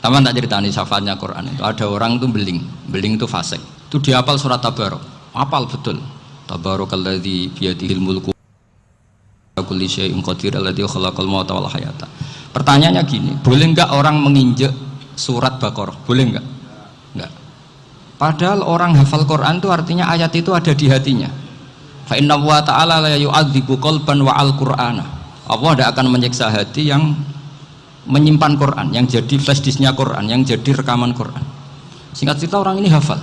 Sama tak ceritani syafaatnya Quran itu. Ada orang itu beling itu fasik. Itu dia hafal surat Tabarok, hafal betul. Tabarakalladzi biyadihil mulku kulli syai'in qadir alladzi khalaqal mauta wal hayata. Pertanyaannya gini, boleh enggak orang menginjek surat Baqarah? Boleh enggak? Enggak. Padahal orang hafal Quran itu artinya ayat itu ada di hatinya. Fa inna wa ta'ala la yu'adzibu qalban wa al-Qur'ana. Allah tidak akan menyiksa hati yang menyimpan Quran, yang jadi flash disknya Quran, yang jadi rekaman Quran. Singkat cerita orang ini hafal.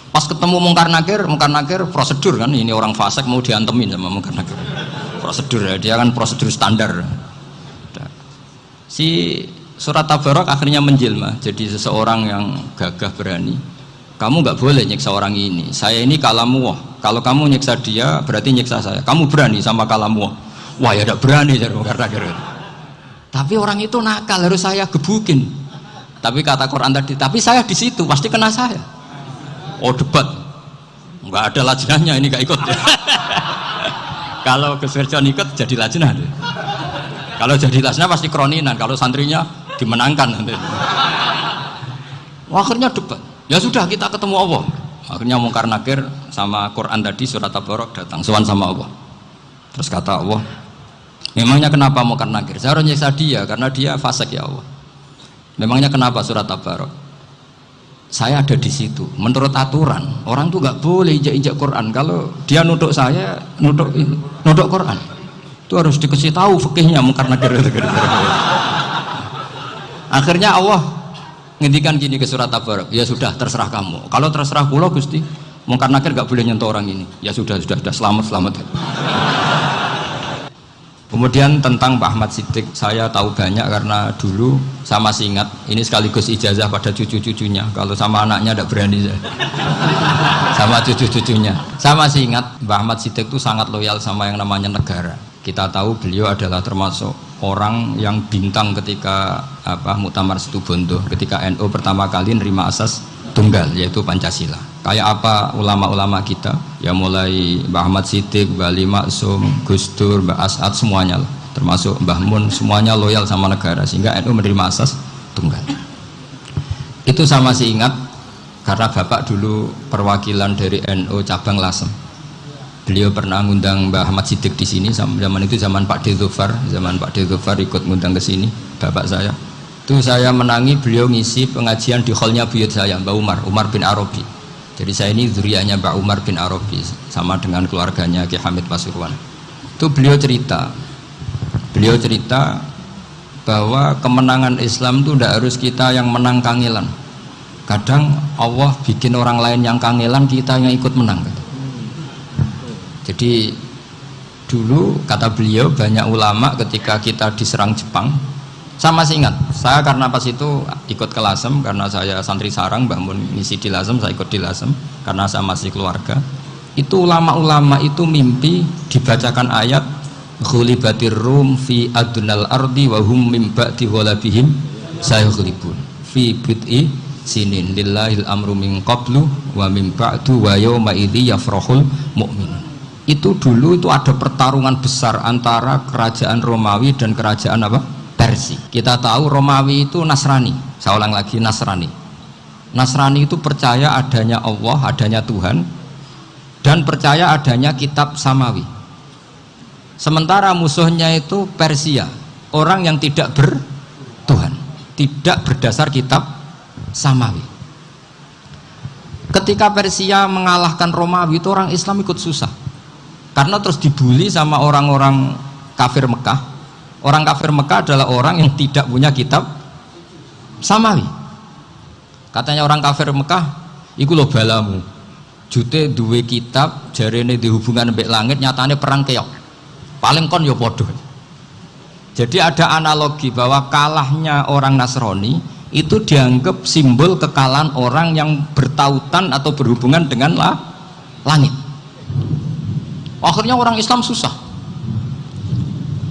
Pas ketemu Mungkar Nakir prosedur kan, ini orang fasik mau diantemin sama Mungkar Nakir. Prosedur ya, dia kan prosedur standar. Si surat Tabarok akhirnya menjelma jadi seseorang yang gagah berani. Kamu nggak boleh nyiksa orang ini. Saya ini kalamullah. Kalau kamu nyiksa dia berarti nyiksa saya. Kamu berani sama kalamullah. Wah ya tidak berani jadi Mungkar Nakir. Tapi orang itu nakal, harus saya gebukin. Tapi kata Quran tadi, tapi saya di situ pasti kena saya. Oh debat, nggak ada lajnahnya ini nggak ikut. Kalau Keswerjon ikut jadi lajnah. Kalau jadi lajnah pasti kroninan. Kalau santrinya dimenangkan nanti. Akhirnya debat. Ya sudah kita ketemu Allah. Akhirnya Mungkar Nakir sama Quran tadi surat Tabarok datang sowan sama Allah. Terus kata Allah, memangnya kenapa Mungkar Nakir? Saya harus nyiksa dia karena dia fasik ya Allah. Memangnya kenapa surat Tabarok? Saya ada di situ. Menurut aturan orang tuh nggak boleh injak-injak Quran. Kalau dia nutuk saya, nutuk Quran, itu harus dikasih tahu fikihnya Mungkar Nakir. Akhirnya Allah ngendikan gini ke surat Tabarok. Ya sudah terserah kamu. Kalau terserah kula Gusti, Mungkar Nakir nggak boleh nyentuh orang ini. Ya sudah selamat. Kemudian tentang Pak Ahmad Siddiq saya tahu banyak karena dulu saya masih ingat, ini sekaligus ijazah pada cucu-cucunya. Kalau sama anaknya tidak berani saya. Sama cucu-cucunya saya masih ingat Pak Ahmad Siddiq itu sangat loyal sama yang namanya negara. Kita tahu beliau adalah termasuk orang yang bintang ketika Muktamar Situbondo, ketika NU pertama kali nerima asas tunggal yaitu Pancasila. Kayak apa ulama-ulama kita ya, mulai Mbah Ahmad Siddiq, Mbah Ali Maksum, Gus Dur, Mbah As'ad, semuanya lah, termasuk Mbah Mun, semuanya loyal sama negara sehingga NU menerima asas tunggal. Itu saya masih ingat karena bapak dulu perwakilan dari NU cabang Lasem. Beliau pernah ngundang Mbah Ahmad Siddiq di sini zaman itu, zaman Pak Dzufar ikut ngundang ke sini bapak saya. Itu saya menangi beliau ngisi pengajian di hallnya buyut saya, Mbah Umar bin Arabi. Jadi saya ini zuriyahnya Mbah Umar bin Arabi sama dengan keluarganya Ki Hamid Pasuruan. Itu beliau cerita bahwa kemenangan Islam itu tidak harus kita yang menang kangelan. Kadang Allah bikin orang lain yang kangelan, kita yang ikut menang. Jadi dulu kata beliau banyak ulama ketika kita diserang Jepang. Saya masih ingat, saya karena pas itu ikut ke Lasem, karena saya santri sarang, Mbah Mun ngisi di Lasem, saya ikut di Lasem karena saya masih keluarga. Itu ulama-ulama itu mimpi dibacakan ayat ghulibatir rum fi adnal ardi wa hum mim ba'di ghalabihim sayaghlibun fi bid'i sinin lillahil amru min qablu wa mim ba'du wa yawma idzi yafrahul mu'minun. Itu dulu itu ada pertarungan besar antara kerajaan Romawi dan kerajaan Persia. Kita tahu Romawi itu Nasrani. Saya ulang lagi, Nasrani itu percaya adanya Allah, adanya Tuhan, dan percaya adanya kitab samawi. Sementara musuhnya itu Persia, orang yang tidak bertuhan, tidak berdasar kitab samawi. Ketika Persia mengalahkan Romawi itu orang Islam ikut susah karena terus dibully sama orang-orang kafir Mekah. Orang kafir Mekah adalah orang yang tidak punya kitab samawi. Katanya orang kafir Mekah, iku lho balamu. Jute duwe kitab, jarene di hubungan mbek langit, nyatane perang keok. Paling kon ya padha. Jadi ada analogi bahwa kalahnya orang Nasrani itu dianggap simbol kekalahan orang yang bertautan atau berhubungan dengan langit. Akhirnya orang Islam susah.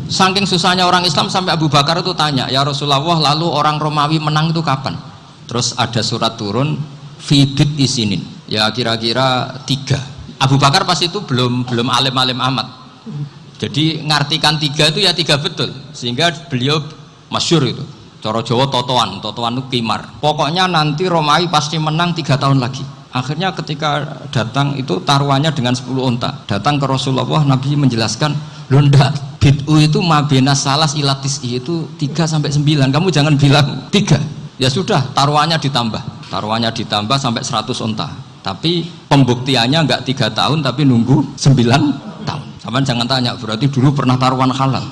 Saking susahnya orang Islam sampai Abu Bakar itu tanya, ya Rasulullah, lalu orang Romawi menang itu kapan? Terus ada surat turun fidit isinin, ya kira-kira 3. Abu Bakar pas itu belum alim-alim amat, jadi ngartikan 3 itu ya 3 betul, sehingga beliau masyhur itu Coro Jawa totoan itu kimar. Pokoknya nanti Romawi pasti menang 3 tahun lagi. Akhirnya ketika datang itu taruhannya dengan 10 unta. Datang ke Rasulullah, Nabi menjelaskan, "Loh ndak, bid'u itu mabena salas ilatis itu 3 sampai 9. Kamu jangan bilang 3." Ya sudah, taruhannya ditambah. Taruhannya ditambah sampai 100 unta. Tapi pembuktiannya enggak 3 tahun tapi nunggu 9 tahun. Sampean jangan tanya, berarti dulu pernah taruhan halal.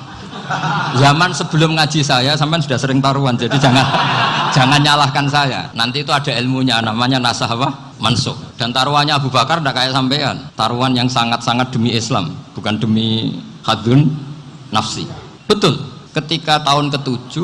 Zaman sebelum ngaji saya sampean sudah sering taruhan, jadi jangan nyalahkan saya. Nanti itu ada ilmunya, namanya nasah apa? Mansukh. Dan taruhannya Abu Bakar tidak kayak sampean, taruhan yang sangat-sangat demi Islam, bukan demi hadun nafsi. Betul, ketika tahun ke-7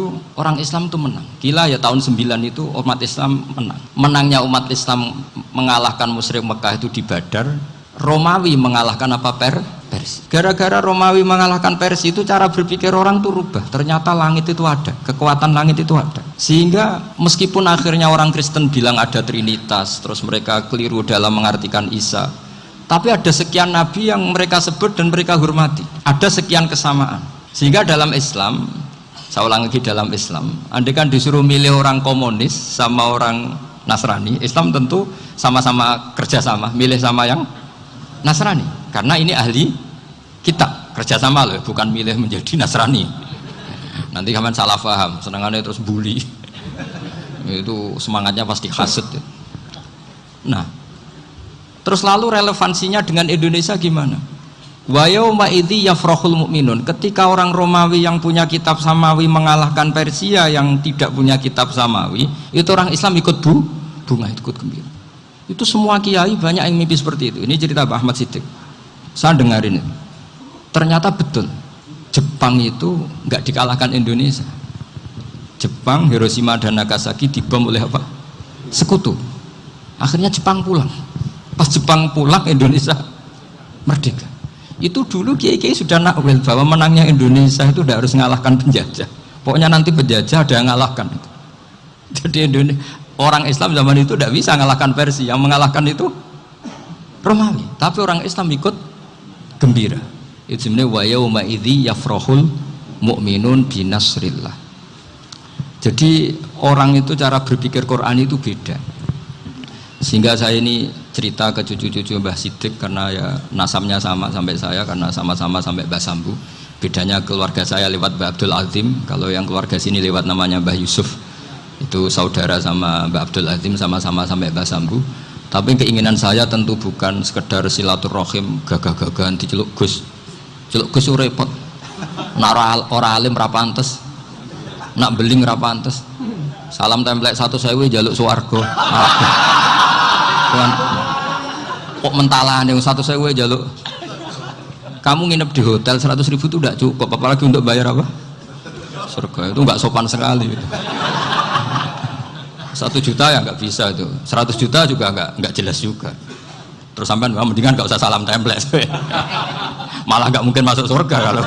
orang Islam itu menang. Gila ya, tahun 9 itu umat Islam menang. Menangnya umat Islam mengalahkan musyrik Mekah itu di Badar. Romawi mengalahkan apa? Persia. Gara-gara Romawi mengalahkan Persia itu cara berpikir orang tuh rubah. Ternyata langit itu ada, kekuatan langit itu ada. Sehingga meskipun akhirnya orang Kristen bilang ada Trinitas, terus mereka keliru dalam mengartikan Isa, tapi ada sekian nabi yang mereka sebut dan mereka hormati. Ada sekian kesamaan. Sehingga dalam Islam, saya ulang lagi, dalam Islam, andai kan disuruh milih orang komunis sama orang Nasrani, Islam tentu sama-sama kerjasama, milih sama yang Nasrani, karena ini ahli kitab, kerjasama loh, bukan milih menjadi Nasrani. Nanti kalian salah paham, senangannya terus bully, itu semangatnya pasti hasad. Nah, terus lalu relevansinya dengan Indonesia gimana? Wa yauma idzi yafrahul mu'minun, ketika orang Romawi yang punya kitab Samawi mengalahkan Persia yang tidak punya kitab Samawi, itu orang Islam ikut bunga, ikut gembira. Itu semua kiai banyak yang mimpi seperti itu. Ini cerita Pak Ahmad Siddiq, saya dengarin itu. Ternyata betul, Jepang itu nggak dikalahkan Indonesia. Jepang, Hiroshima dan Nagasaki dibom oleh apa? Sekutu. Akhirnya Jepang pulang. Pas Jepang pulang, Indonesia merdeka. Itu dulu kiai-kiai sudah nakwil bahwa menangnya Indonesia itu tidak harus mengalahkan penjajah. Pokoknya nanti penjajah ada yang mengalahkan. Jadi orang Islam zaman itu tidak bisa mengalahkan Persia, yang mengalahkan itu Romawi. Tapi orang Islam ikut gembira. Itu sebenarnya wa yauma idzi yafrahul mu'minun binasrillah. Jadi orang itu cara berpikir Quran itu beda. Sehingga saya ini cerita ke cucu-cucu Mbah Siddiq karena ya nasabnya sama sampai saya, karena sama-sama sampai Mbah Sambu. Bedanya keluarga saya lewat Mbah Abdul Azim, kalau yang keluarga sini lewat namanya Mbah Yusuf. Itu saudara sama Mbah Abdul Azim, sama-sama sampai Mbah Sambu. Tapi keinginan saya tentu bukan sekedar silaturahim gagah-gagahan diceluk Gus. Celuk Gus repot. Nak ora alim ra pantes. Nak beling ra pantes. Salam template 1.000 jaluk swarga. Kok mentalane 1.000 jaluk. Kamu nginep di hotel 100.000 itu tidak cukup, apalagi untuk bayar apa? Surga. Itu enggak sopan sekali itu. 1 juta ya nggak bisa itu, 100 juta juga nggak jelas juga. Terus sampai mendingan nggak usah salam template, malah nggak mungkin masuk surga kalau.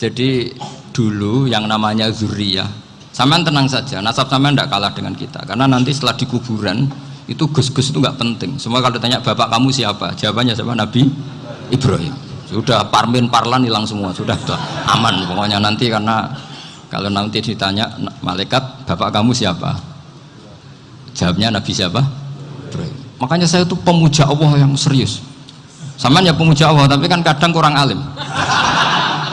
Jadi dulu yang namanya zuriyah, sampean tenang saja, nasab sampean tidak kalah dengan kita, karena nanti setelah di kuburan itu gus-gus itu nggak penting. Semua kalau ditanya bapak kamu siapa, jawabannya siapa? Nabi Ibrahim. Sudah parmin parlan hilang semua, sudah aman pokoknya nanti. Karena kalau nanti ditanya malaikat bapak kamu siapa, jawabnya Nabi siapa? Ibrahim. Makanya saya itu pemuja Allah yang serius. Sampean ya pemuja Allah, tapi kan kadang kurang alim.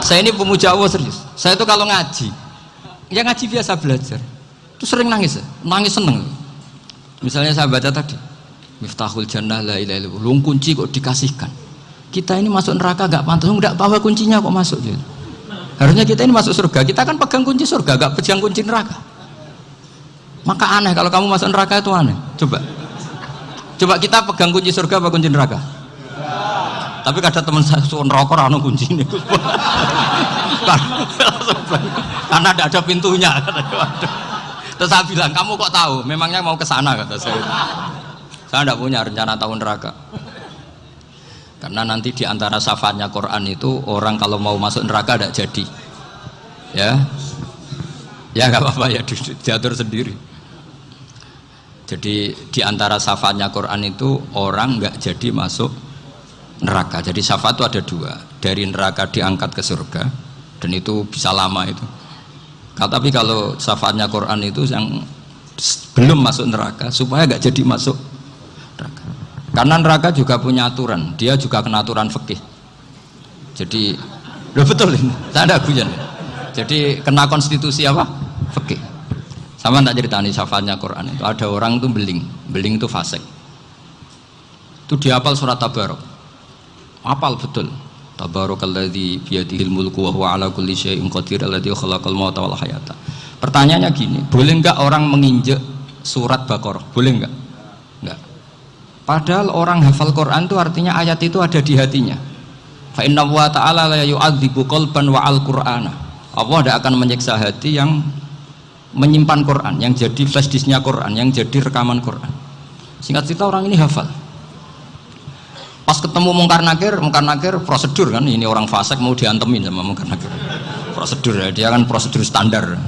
Saya ini pemuja Allah serius. Saya itu kalau ngaji, ya ngaji biasa belajar, itu sering nangis seneng. Misalnya saya baca tadi, Miftahul Jannah la ilaha illallah, lung kunci kok dikasihkan. Kita ini masuk neraka gak pantas, enggak bawa kuncinya kok masuk gitu. Harusnya kita ini masuk surga, kita kan pegang kunci surga, gak pegang kunci neraka. Maka aneh kalau kamu masuk neraka itu aneh. Coba kita pegang kunci surga apa kunci neraka? Tapi kadang teman saya suka neraka ora kunci ini. Karena tidak ada pintunya. Terus saya bilang, kamu kok tahu? Memangnya mau ke sana kata saya. Saya tidak punya rencana tahu neraka. Karena nanti di antara syafaatnya Quran itu orang kalau mau masuk neraka tidak jadi, ya nggak apa-apa ya, diatur sendiri. Jadi di antara syafaatnya Quran itu orang nggak jadi masuk neraka. Jadi syafaat itu ada 2, dari neraka diangkat ke surga, dan itu bisa lama itu. Tapi kalau syafaatnya Quran itu yang belum masuk neraka supaya nggak jadi masuk neraka. Karena neraka juga punya aturan, dia juga kena aturan fikih. Jadi, udah betul ini, saya ada guyon. Jadi kena konstitusi apa? Fikih. Sama tak ceritani syafaatnya Quran itu ada orang itu beling itu fasik. Itu dihafal surat Tabarok, hafal betul. Tabarakalladzi biyadihil mulku wa huwa ala kulli syai'in qadir alladzi khalaqal mauta wal hayata. Pertanyaannya gini, boleh enggak orang menginjek surat Baqarah? Boleh enggak? Enggak. Padahal orang hafal Quran itu artinya ayat itu ada di hatinya. Fa inna wa ta'ala la yu'adzibu qalban wa al-Qur'ana. Allah tidak akan menyiksa hati yang menyimpan Quran, yang jadi flash disknya Quran, yang jadi rekaman Quran. Singkat cerita orang ini hafal. Pas ketemu Mungkar Nakir prosedur kan, ini orang fasik mau diantemin sama Mungkar Nakir. Prosedur ya, dia kan prosedur standar.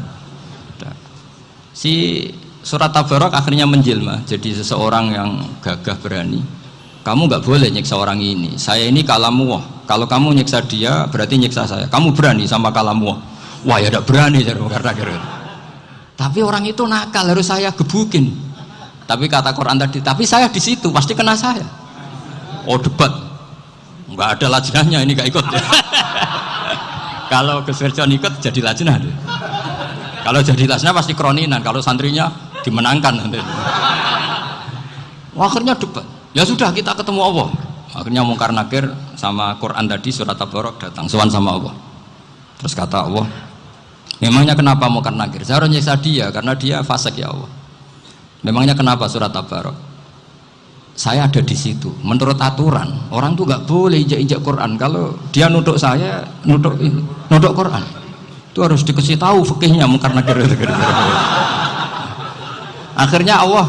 Si surat Tabarok akhirnya menjelma jadi seseorang yang gagah berani. Kamu nggak boleh nyiksa orang ini. Saya ini kalamullah. Kalau kamu nyiksa dia berarti nyiksa saya. Kamu berani sama kalamullah. Wah ya tidak berani jadi Mungkar Nakir. Tapi orang itu nakal, harus saya gebukin. Tapi kata Quran tadi, tapi saya di situ pasti kena saya. Oh debat, nggak ada lajnahnya, ini nggak ikut. Kalau Gus Wirjon ikut jadi lajnah. Kalau jadi lajnah pasti kroninan, kalau santrinya dimenangkan nanti. Akhirnya debat. Ya sudah kita ketemu Allah. Akhirnya Mungkar Nakir sama Quran tadi surat Tabarok datang sowan sama Allah. Terus kata Allah, memangnya kenapa Mungkar Nakir? Saya harus nyiksa dia karena dia fasik ya Allah. Memangnya kenapa surat Tabarok? Saya ada di situ. Menurut aturan orang tuh nggak boleh injak Quran. Kalau dia nuduk saya, nuduk Quran, itu harus dikasih tahu fikihnya Mungkar Nakir. Akhirnya Allah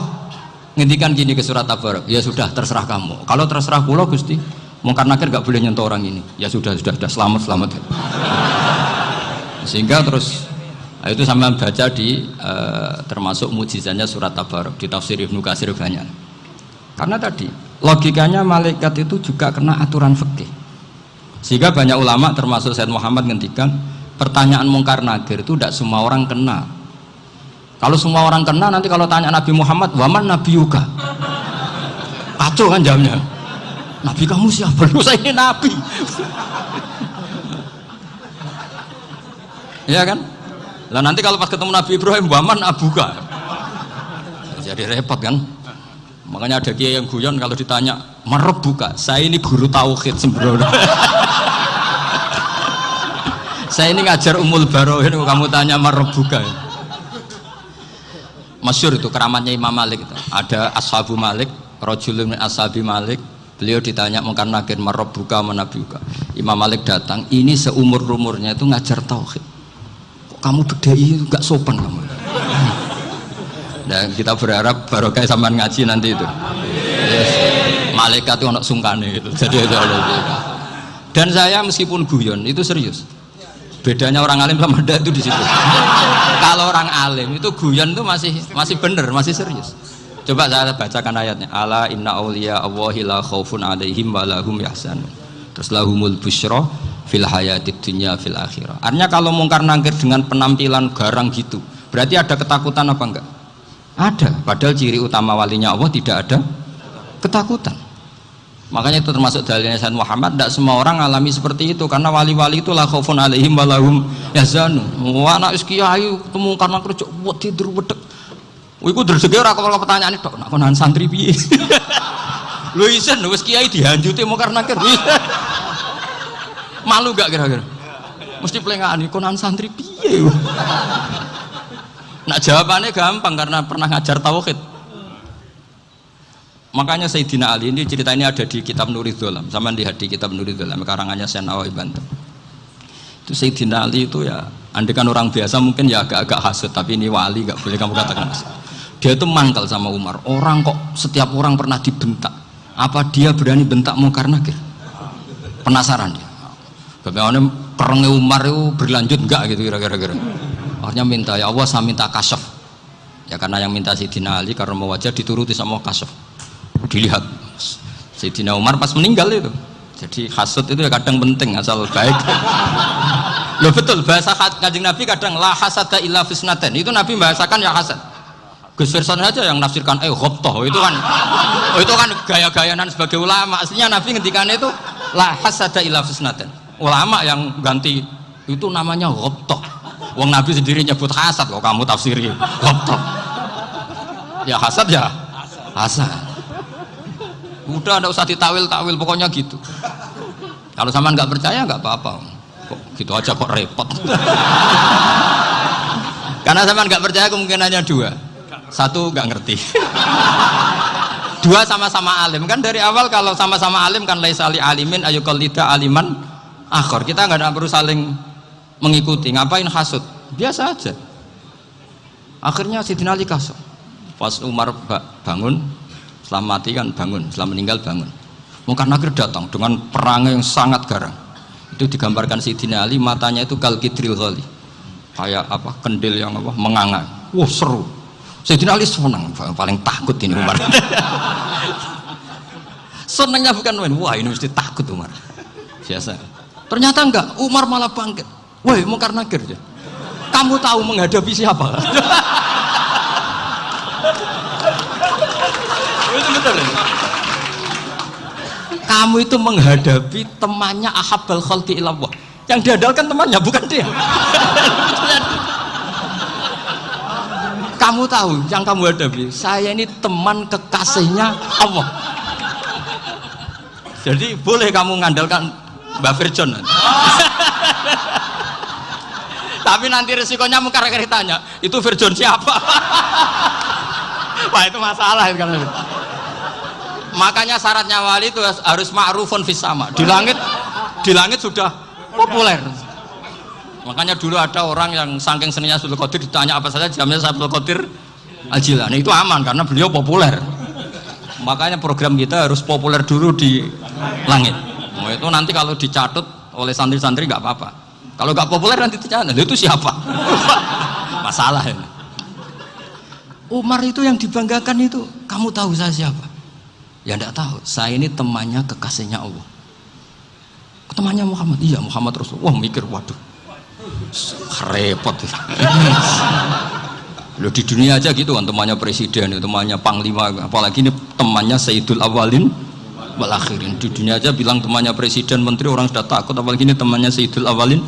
ngendikan gini ke surat Tabarok, ya sudah terserah kamu. Kalau terserah kula Gusti, Mungkar Nakir nggak boleh nyentuh orang ini. Ya sudah selamat. Sehingga terus itu sama baca di termasuk mujizatnya surat Tabarok di tafsir Ibnu Katsir banyak. Karena tadi logikanya malaikat itu juga kena aturan fikih. Sehingga banyak ulama termasuk Said Muhammad ngendikan pertanyaan Mungkar Nakir itu tidak semua orang kena. Kalau semua orang kena nanti kalau tanya Nabi Muhammad, waman nabiyuka? Kacau kan jamnya. Nabi kamu siapa? Lu saya ini nabi. Ya kan? Lah nanti kalau pas ketemu Nabi Ibrahim, waman abuka? Jadi repot kan? Makanya ada kiai yang guyon kalau ditanya merep buka, saya ini guru tauhid sembrono. Saya ini ngajar Ummul Barohin, kamu tanya merep buka. Masyhur itu keramatnya Imam Malik itu. Ada Ashabu Malik, rajulun min ashabi Malik, beliau ditanya Mungkar Nakir merep buka menabi buka. Imam Malik datang, ini seumur-umurnya itu ngajar tauhid. Kok kamu bedai itu enggak sopan kamu. Dan kita berharap barokah sampean ngaji nanti itu. Yes. Malaikat itu anak sungkane gitu. Jadi itu dan saya meskipun guyon itu serius. Bedanya orang alim sama ndak itu di situ. Kalau orang alim itu guyon itu masih bener, masih serius. Coba saya bacakan ayatnya. Ala inna auliya Allahi la khaufun alaihim wa lahum yahzanun. Terus lahumul busyra fil hayatid dunya fil akhirah. Artinya kalau Mungkar Nakir dengan penampilan garang gitu, berarti ada ketakutan apa enggak? Ada, padahal ciri utama walinya Allah tidak ada ketakutan. Makanya itu termasuk dalilnya Sayyid Muhammad, tidak semua orang alami seperti itu karena wali-wali itu la khaufun alaihim wa lahum yahzanun. Wah anak kiai ketemu karena kerja buat tidur wedek. Iku dreseke ora kok pertanyaan tok, nak konan santri piye? Lho isen wis kiai dihanjuti Mungkar Nakir. Malu gak kira-kira? Mesti plengane konan santri piye? Nah jawabannya gampang karena pernah ngajar tauhid. Makanya Sayyidina Ali ini cerita ini ada di kitab Nurul Dholam. Sama lihat di kitab Nurul Dholam karangannya Syekh Nawawi Banten. Itu Sayyidina Ali itu ya, andekan orang biasa mungkin ya agak-agak hasut, tapi ini wali gak boleh kamu katakan hasut. Dia itu mangkal sama Umar. Orang kok setiap orang pernah dibentak. Apa dia berani bentak Mungkar Nakir? Penasaran dia. Bagaimana kerengnya Umar itu berlanjut enggak gitu kira-kira. Akhirnya minta, ya Allah saya minta kasyaf. Ya karena yang minta Sayyidina Ali karena mau wajah dituruti sama kasyaf. Dilihat Sayyidina Umar pas meninggal itu. Jadi hasud itu ya kadang penting asal baik. Loh betul, bahasa Kanjeng Nabi kadang la hasada illa fisnaten. Itu Nabi membahasakan ya hasad. Gus Firson aja yang nafsirkan ghobtoh itu kan gaya-gayanan sebagai ulama. Aslinya Nabi ngendikannya itu la hasada illa fisnaten. Ulama yang ganti itu namanya ghobtoh. Wong Nabi sendiri nyebut hasad kok kamu tafsiri ghobtoh. Ya hasad ya hasad. Udah enggak usah ditawil-tawil pokoknya gitu. Kalau sama nggak percaya nggak apa-apa. Kok gitu aja kok repot. Karena sama nggak percaya kemungkinannya dua. Satu nggak ngerti. Dua sama-sama alim. Kan dari awal kalau sama-sama alim kan laisa li alimin ayuqallida aliman akhor. Kita nggak perlu saling mengikuti. Ngapain hasud? Biasa aja. Akhirnya Sidina Ali kasih. Pas Umar bangun, setelah mati kan bangun, setelah meninggal bangun. Munkar Nakir datang dengan perang yang sangat garang. Itu digambarkan Sidina Ali, matanya itu kal kidril ghali. Kayak apa? Kendil yang apa? Menganga. Wah, seru. Sayyidina Ali senang, paling takut ini Umar. Senangnya bukan main, wah ini mesti takut Umar. Biasa. Ternyata enggak, Umar malah bangkit. Woi, Munkar Nakir. Kamu tahu menghadapi siapa? Itu betul. Kamu itu menghadapi temannya ahabbal khalqi ilallah. Yang diandalkan temannya bukan dia. Kamu tahu yang kamu hadapi, saya ini teman kekasihnya Allah. Jadi boleh kamu mengandalkan Mbak Virjon. Tapi nanti resikonya Munkar Nakir tanya, itu Virjon siapa? Wah itu masalah kan. Makanya syaratnya wali itu harus ma'rufun fis sama. Di langit sudah populer. Makanya dulu ada orang yang saking seninya Abdul Qadir ditanya apa saja jamnya Abdul Qadir Al-Jilani itu aman karena beliau populer. Makanya program kita harus populer dulu di langit. Nah, itu nanti kalau dicatut oleh santri-santri nggak apa-apa. Kalau nggak populer nanti dicatat itu siapa? Masalah ini. Umar itu yang dibanggakan itu, kamu tahu saya siapa? Ya enggak tahu. Saya ini temannya kekasihnya Allah. Temannya Muhammad. Iya Muhammad Rasul. Wah mikir waduh. Repot. Loh di dunia aja gitu kan temannya presiden, temannya panglima, apalagi ini temannya Sayyidul Awalin wal Akhirin. Di dunia aja bilang temannya presiden, menteri orang sudah takut, apalagi ini temannya Sayyidul Awalin.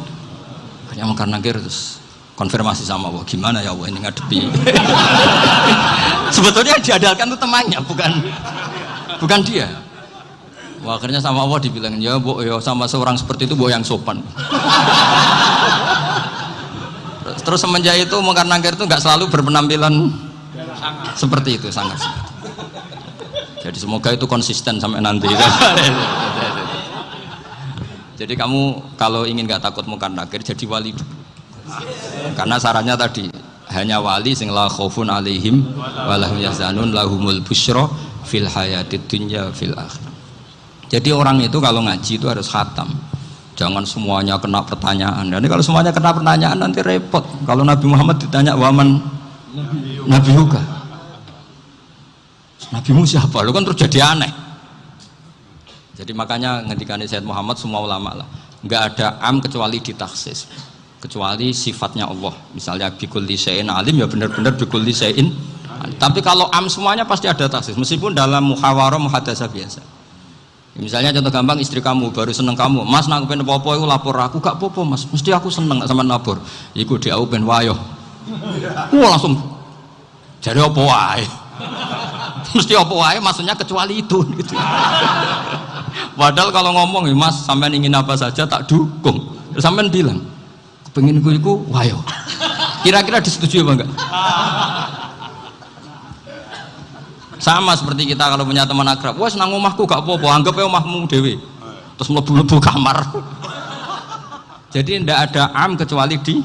Hanya Munkar Nakir terus konfirmasi sama Allah, gimana ya Allah ini ngadepi. Sebetulnya yang diandalkan itu temannya, bukan dia. Wah, akhirnya sama Allah dibilang ya bu, ya sama seorang seperti itu bu yang sopan. Terus semenjak itu Munkar Nakir itu nggak selalu berpenampilan seperti itu sangat. Jadi semoga itu konsisten sampai nanti. Jadi kamu kalau ingin nggak takut Munkar Nakir jadi wali dulu. Karena syaratnya tadi hanya wali sing la khaufun alaihim walahum yahzanun lahumul busyra fil hayatid dunya fil akhirah. Jadi orang itu kalau ngaji itu harus khatam. Jangan semuanya kena pertanyaan. Dan kalau semuanya kena pertanyaan nanti repot. Kalau Nabi Muhammad ditanya waman Nabi Huga. Nabimu siapa? Lu kan terus jadi aneh. Jadi makanya ketika Sayyid Muhammad semua ulama lah, nggak ada am kecuali ditaksis. Kecuali sifatnya Allah. Misalnya bikulli syai'in alim ya benar-benar bikulli syai'in. Tapi kalau am semuanya pasti ada taksis. Meskipun dalam muhawarah muhadasah biasa. Misalnya contoh gampang istri kamu baru seneng kamu, mas nak pengen popo itu lapor aku gak popo mas, mesti aku seneng sama lapor. Iku dia pengen wayo. Wah langsung jadi apa wae. Mesti apa wae maksudnya kecuali itu. Gitu. Padahal kalau ngomong mas sampean ingin apa saja tak dukung. Sampean bilang pengen iku wayo. Kira-kira disetujui apa enggak? Sama seperti kita kalau punya teman akrab, wah senang omahku gak apa-apa, anggap ya omahmu dewe, terus mlebu-mlebu kamar. Jadi tidak ada am kecuali di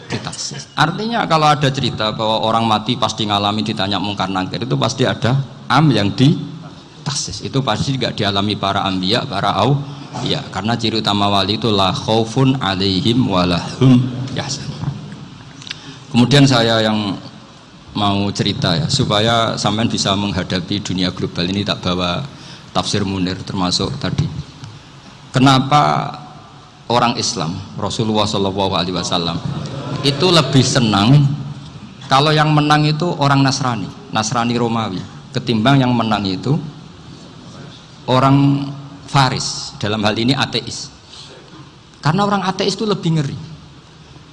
taksis. Artinya kalau ada cerita bahwa orang mati pasti ngalami ditanya Munkar Nakir, itu pasti ada am yang di taksis. Itu pasti tidak dialami para anbiya, para auliya. Karena ciri utama wali itu la khaufun alaihim walahum yahzanun. Kemudian saya yang mau cerita ya supaya sampean bisa menghadapi dunia global ini, tak bawa tafsir Munir termasuk tadi. Kenapa orang Islam, Rasulullah Shallallahu Alaihi Wasallam itu lebih senang kalau yang menang itu orang Nasrani Romawi, ketimbang yang menang itu orang Faris, dalam hal ini ateis. Karena orang ateis itu lebih ngeri.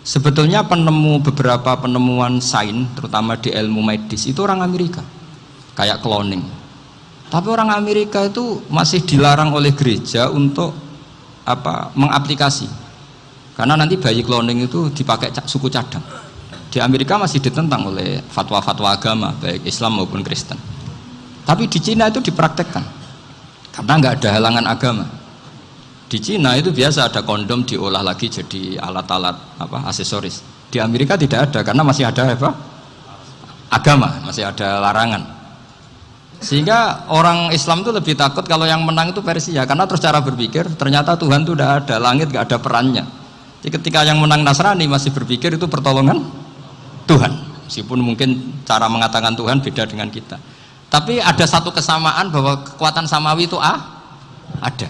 Sebetulnya beberapa penemuan sains, terutama di ilmu medis, itu orang Amerika, kayak cloning. Tapi orang Amerika itu masih dilarang oleh gereja untuk mengaplikasi. Karena nanti bayi cloning itu dipakai suku cadang. Di Amerika masih ditentang oleh fatwa-fatwa agama, baik Islam maupun Kristen. Tapi di Cina itu dipraktekkan, karena nggak ada halangan agama. Di Cina itu biasa ada kondom diolah lagi jadi alat-alat aksesoris. Di Amerika tidak ada, karena masih ada agama, masih ada larangan. Sehingga orang Islam itu lebih takut kalau yang menang itu Persia, karena terus cara berpikir ternyata Tuhan itu udah ada, langit nggak ada perannya. Jadi ketika yang menang Nasrani masih berpikir itu pertolongan Tuhan, meskipun mungkin cara mengatakan Tuhan beda dengan kita. Tapi ada satu kesamaan bahwa kekuatan samawi itu ada.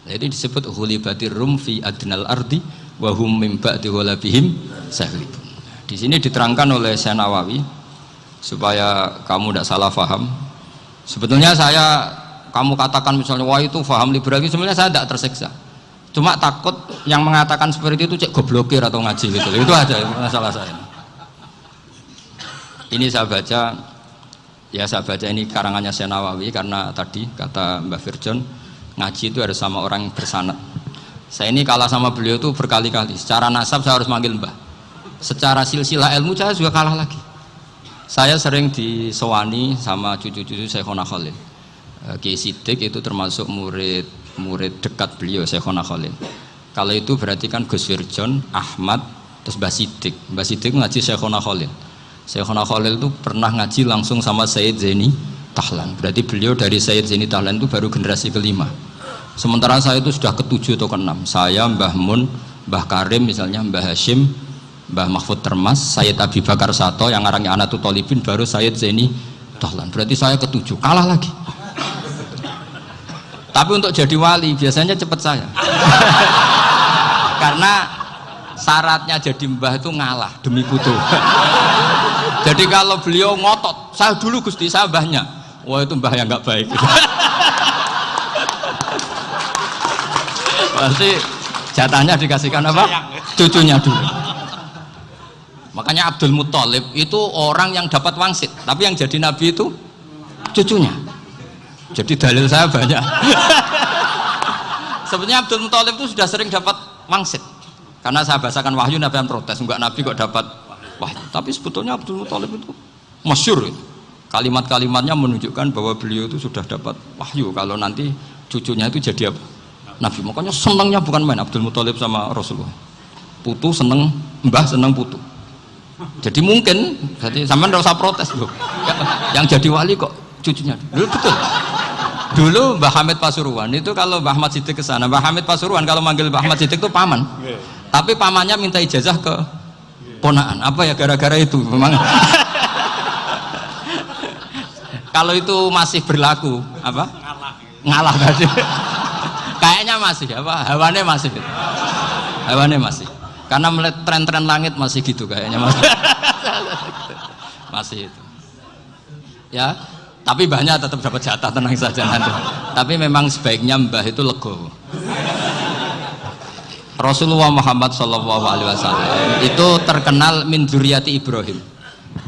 Jadi disebut ghulibatir rum fi adnal ardi wa hum min ba'di ghalabihim saghlibun. Di sini diterangkan oleh Syekh Nawawi supaya kamu tidak salah paham. Sebetulnya kamu katakan misalnya wah itu paham liberal, sebenarnya saya tidak tersiksa. Cuma takut yang mengatakan seperti itu cek goblokir atau ngaji gitu. Itu aja masalah saya. Ini saya baca ini karangannya Syekh Nawawi, karena tadi kata Mbak Firjon ngaji itu harus sama orang yang bersanad. Saya ini kalah sama beliau itu berkali-kali. Secara nasab saya harus manggil Mbah. Secara silsilah ilmu saya juga kalah lagi. Saya sering disewani sama cucu-cucu Syekhona Khalil. Kiai Siddiq itu termasuk murid dekat beliau, Syekhona Khalil. Kalau itu berarti kan Gus Firjon, Ahmad, terus Mbah Siddiq. Mbah Siddiq ngaji Syekhona Khalil. Syekhona Khalil itu pernah ngaji langsung sama Sayyid Zaini Tahlan. Berarti beliau dari Sayyid Zaini Tahlan itu baru generasi kelima. Sementara saya itu sudah ke-7 atau ke-6. Saya, Mbah Mun, Mbah Karim misalnya, Mbah Hashim, Mbah Mahfud Termas, Sayyid Abi Bakar Sato yang arangnya Anatul Tolibin, baru Sayyid Zaini Tahlan. Berarti saya ke-7, kalah lagi. Tapi untuk jadi wali biasanya cepat saya. Karena syaratnya jadi mbah itu ngalah demi putu. Jadi kalau beliau ngotot, saya dulu Gusti, saya mbahnya. Wah itu mbah yang nggak baik. Pasti jatahnya dikasihkan apa? Cucunya dulu. Makanya Abdul Muthalib itu orang yang dapat wangsit, tapi yang jadi nabi itu cucunya. Jadi dalil saya banyak. Sebenarnya Abdul Muthalib itu sudah sering dapat wangsit, karena saya bahasakan wahyu, nabi yang protes, enggak nabi kok dapat wahyu. Tapi sebetulnya Abdul Muthalib itu masyhur itu. Kalimat-kalimatnya menunjukkan bahwa beliau itu sudah dapat wahyu kalau nanti cucunya itu jadi apa? Nabi. Makanya senangnya bukan main Abdul Muthalib sama Rasulullah. Putu seneng, mbah seneng putu. Jadi mungkin, jadi sampean enggak usah protes loh. Yang jadi wali kok cucunya. Dulu betul. Dulu Mbah Hamid Pasuruan itu kalau Mbah Ahmad Siddiq ke sana, Mbah Hamid Pasuruan kalau manggil Mbah Ahmad Siddiq itu paman. Tapi pamannya minta ijazah ke ponaan. Apa ya gara-gara itu memang. Kalau itu masih berlaku apa? Ngalah tadi. Kayaknya masih apa? Hawane masih. Hawane masih. Karena melihat tren-tren langit masih gitu kayaknya masih. Masih itu. Ya, tapi mbahnya tetap dapat jatah, tenang saja nanti. Tapi memang sebaiknya mbah itu legowo. Rasulullah Muhammad SAW itu terkenal min dzurriyyati Ibrahim.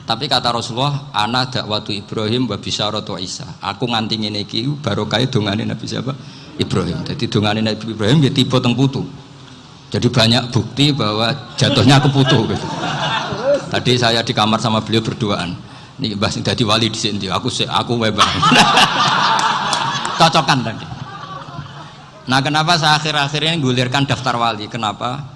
Tapi kata Rasulullah, ana dakwatu Ibrahim wa bisyaratu Isa. Aku nganti ngene iki barokah dongane Nabi siapa? Ibrahim. Jadi dongane Nabi Ibrahim ya tiba teng putu. Jadi banyak bukti bahwa jatuhnya ke putu gitu. Tadi saya di kamar sama beliau berduaan. Nih Mbah sing dadi wali dhisik ndi? Aku wae Bang. Cocokan tadi. Nah, kenapa saya akhir-akhir ini gulirkan daftar wali? Kenapa?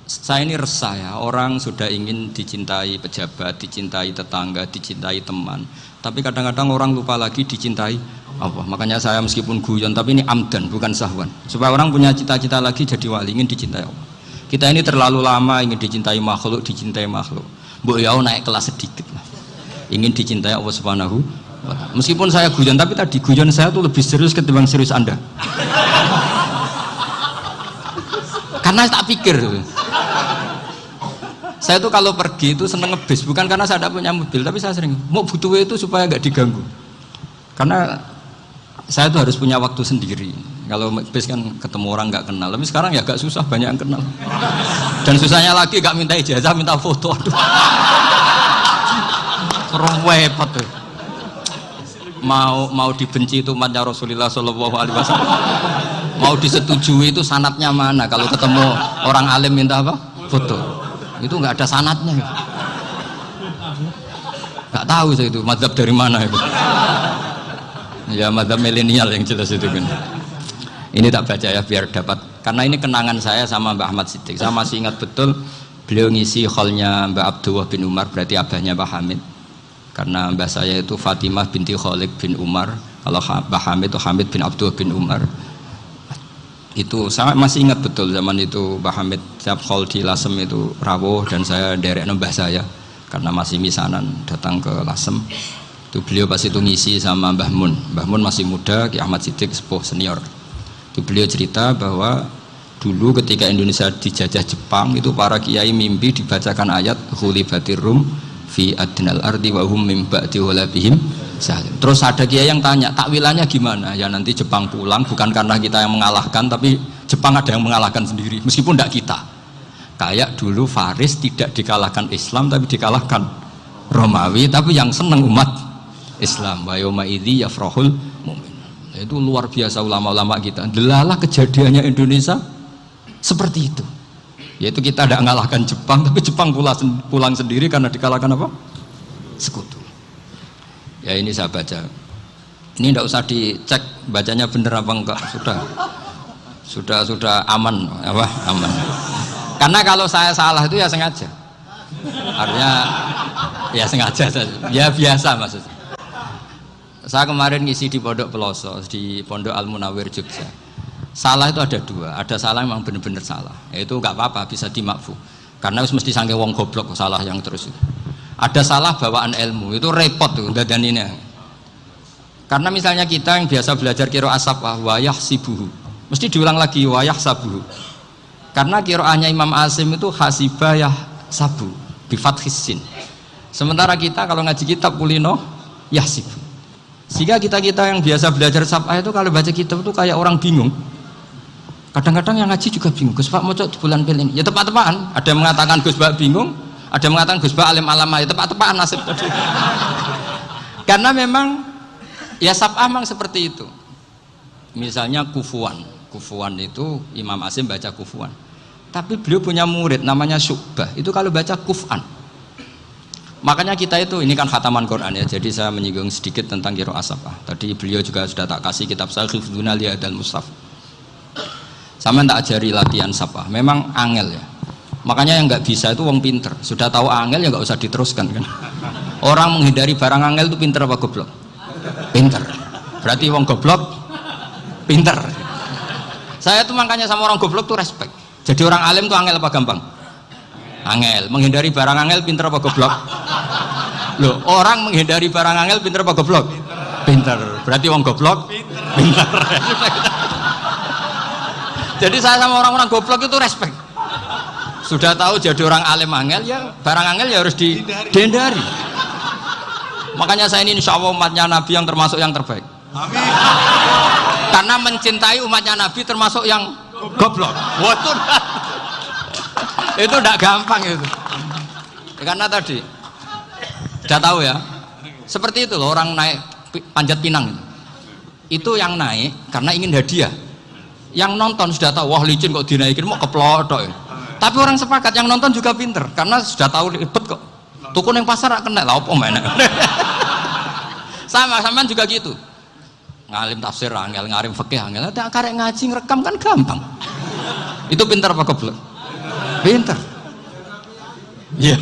Saya ini resah ya, orang sudah ingin dicintai pejabat, dicintai tetangga, dicintai teman. Tapi kadang-kadang orang lupa lagi dicintai Allah. Makanya saya meskipun guyon, tapi ini amdan, bukan sahwan. Supaya orang punya cita-cita lagi jadi wali, ingin dicintai Allah. Kita ini terlalu lama ingin dicintai makhluk, Mbok ya naik kelas sedikit lah. Ingin dicintai Allah Subhanahu wa Ta'ala. Meskipun saya guyon, tapi tadi guyon saya tuh lebih serius ketimbang serius Anda. Karena tak pikir. Saya tuh kalau pergi itu seneng ngebis, bukan karena saya tidak punya mobil, tapi saya sering mau butuh itu supaya nggak diganggu. Karena saya tuh harus punya waktu sendiri. Kalau bis kan ketemu orang nggak kenal, tapi sekarang ya agak susah, banyak yang kenal. Dan susahnya lagi nggak minta ijazah, minta foto. Repot tuh. Mau dibenci itu umatnya Rasulullah Shallallahu Alaihi Wasallam. Mau disetujui itu sanatnya mana? Kalau ketemu orang alim minta apa? Foto. Itu nggak ada sanatnya. Nggak tahu saya itu mazhab dari mana itu. Ya mazhab milenial yang jelas itu kan. Ini tak baca ya biar dapat, karena ini kenangan saya sama Mbak Ahmad Siddiq. Saya masih ingat betul beliau ngisi hallnya Mbak Abdullah bin Umar, berarti abahnya Mbak Hamid. Karena mbah saya itu Fatimah binti Khalid bin Umar, kalau Mbak Hamid itu Hamid bin Abdullah bin Umar. Itu saya masih ingat betul zaman itu Mbah Hamid setiap hall di Lasem itu rawuh dan saya derek mbah saya karena masih misanan datang ke Lasem. Itu beliau pas itu ngisi sama Mbah Mun. Mbah Mun masih muda, Ki Ahmad Siddiq sepuh senior. Itu beliau cerita bahwa dulu ketika Indonesia dijajah Jepang itu para kiai mimpi dibacakan ayat Khulifatir Rum fi adnal ardi wa hum min ba'di ghalabihim. Terus ada kiai yang tanya, takwilannya gimana? Ya nanti Jepang pulang bukan karena kita yang mengalahkan, tapi Jepang ada yang mengalahkan sendiri, meskipun tidak kita. Kayak dulu Faris tidak dikalahkan Islam, tapi dikalahkan Romawi, tapi yang senang umat Islam. Wa yauma idzi yafrahul mu'min. Itu luar biasa ulama-ulama kita. Delalah kejadiannya Indonesia seperti itu. Yaitu kita tidak mengalahkan Jepang, tapi Jepang pulang sendiri karena dikalahkan apa? Sekutu. Ya ini saya baca. Ini tidak usah dicek bacanya benar apa enggak, sudah aman apa? Aman. Karena kalau saya salah itu ya sengaja. Artinya ya sengaja saja. Ya biasa maksudnya. Saya kemarin ngisi di Pondok Peloso, di Pondok Al Munawir Jogja. Salah itu ada dua, ada salah memang benar-benar salah. Ya itu enggak apa-apa, bisa dimakfu. Karena mesti sange wong goblok salah yang terus itu. Ada salah bawaan ilmu, itu repot tuh dadaninnya. Karena misalnya kita yang biasa belajar qiraah safah wayah sibuhu, mesti diulang lagi wayah sabuhu. Karena qiraahnya Imam Asim itu hasibah yah sabu bi fathis sin. Sementara kita kalau ngaji kitab kulino yahsibu. Sehingga kita yang biasa belajar safah itu kalau baca kitab itu kayak orang bingung. Kadang-kadang yang ngaji juga bingung. Gus Pak mau di bulan pilih ini. Ya tepat-tepatan. Ada yang mengatakan Gus Pak bingung, ada yang mengatakan Gus Pak alim alama. Ya tepat-tepatan nasib tadi. Karena memang ya safah memang seperti itu. Misalnya kufuan. Kufuan itu Imam Asim baca kufuan. Tapi beliau punya murid namanya Syu'bah. Itu kalau baca kuf'an. Makanya kita itu, ini kan khataman Quran ya. Jadi saya menyinggung sedikit tentang qiraah safah. Tadi beliau juga sudah tak kasih kitab saya Hifdzuna li Hadal Mushaf. Sama tak ajari latihan safah. Memang angel ya. Makanya yang nggak bisa itu wong pinter. Sudah tahu angel ya nggak usah diteruskan kan. Orang menghindari barang angel itu pinter apa goblok? Pinter. Berarti wong goblok pinter. Saya tuh makanya sama orang goblok tuh respect. Jadi orang alim tuh angel apa gampang? Angel. Menghindari barang angel pinter apa goblok? Loh, orang menghindari barang angel pinter apa goblok? Pinter. Berarti wong goblok pinter. Jadi saya sama orang-orang goblok itu respect. Sudah tahu jadi orang alim angel ya barang angel ya harus dihindari. Makanya saya ini insya Allah umatnya Nabi yang termasuk yang terbaik. Amin. Karena mencintai umatnya Nabi termasuk yang goblok. Waduh. Itu tidak gampang itu. Karena tadi sudah tahu ya. Seperti itu loh orang naik panjat pinang. Itu yang naik karena ingin hadiah. Yang nonton sudah tahu, wah licin kok dinaikin mau keplotok ya. Tapi orang sepakat yang nonton juga pinter karena sudah tahu ribet kok. Tuku yang pasar gak kena lah apa mana. Sama juga gitu. Ngalim tafsir angel, ngalim fikih angel. Ada karek ngaji ngerekam kan gampang. Itu pinter apa goblok? Pinter. Iya.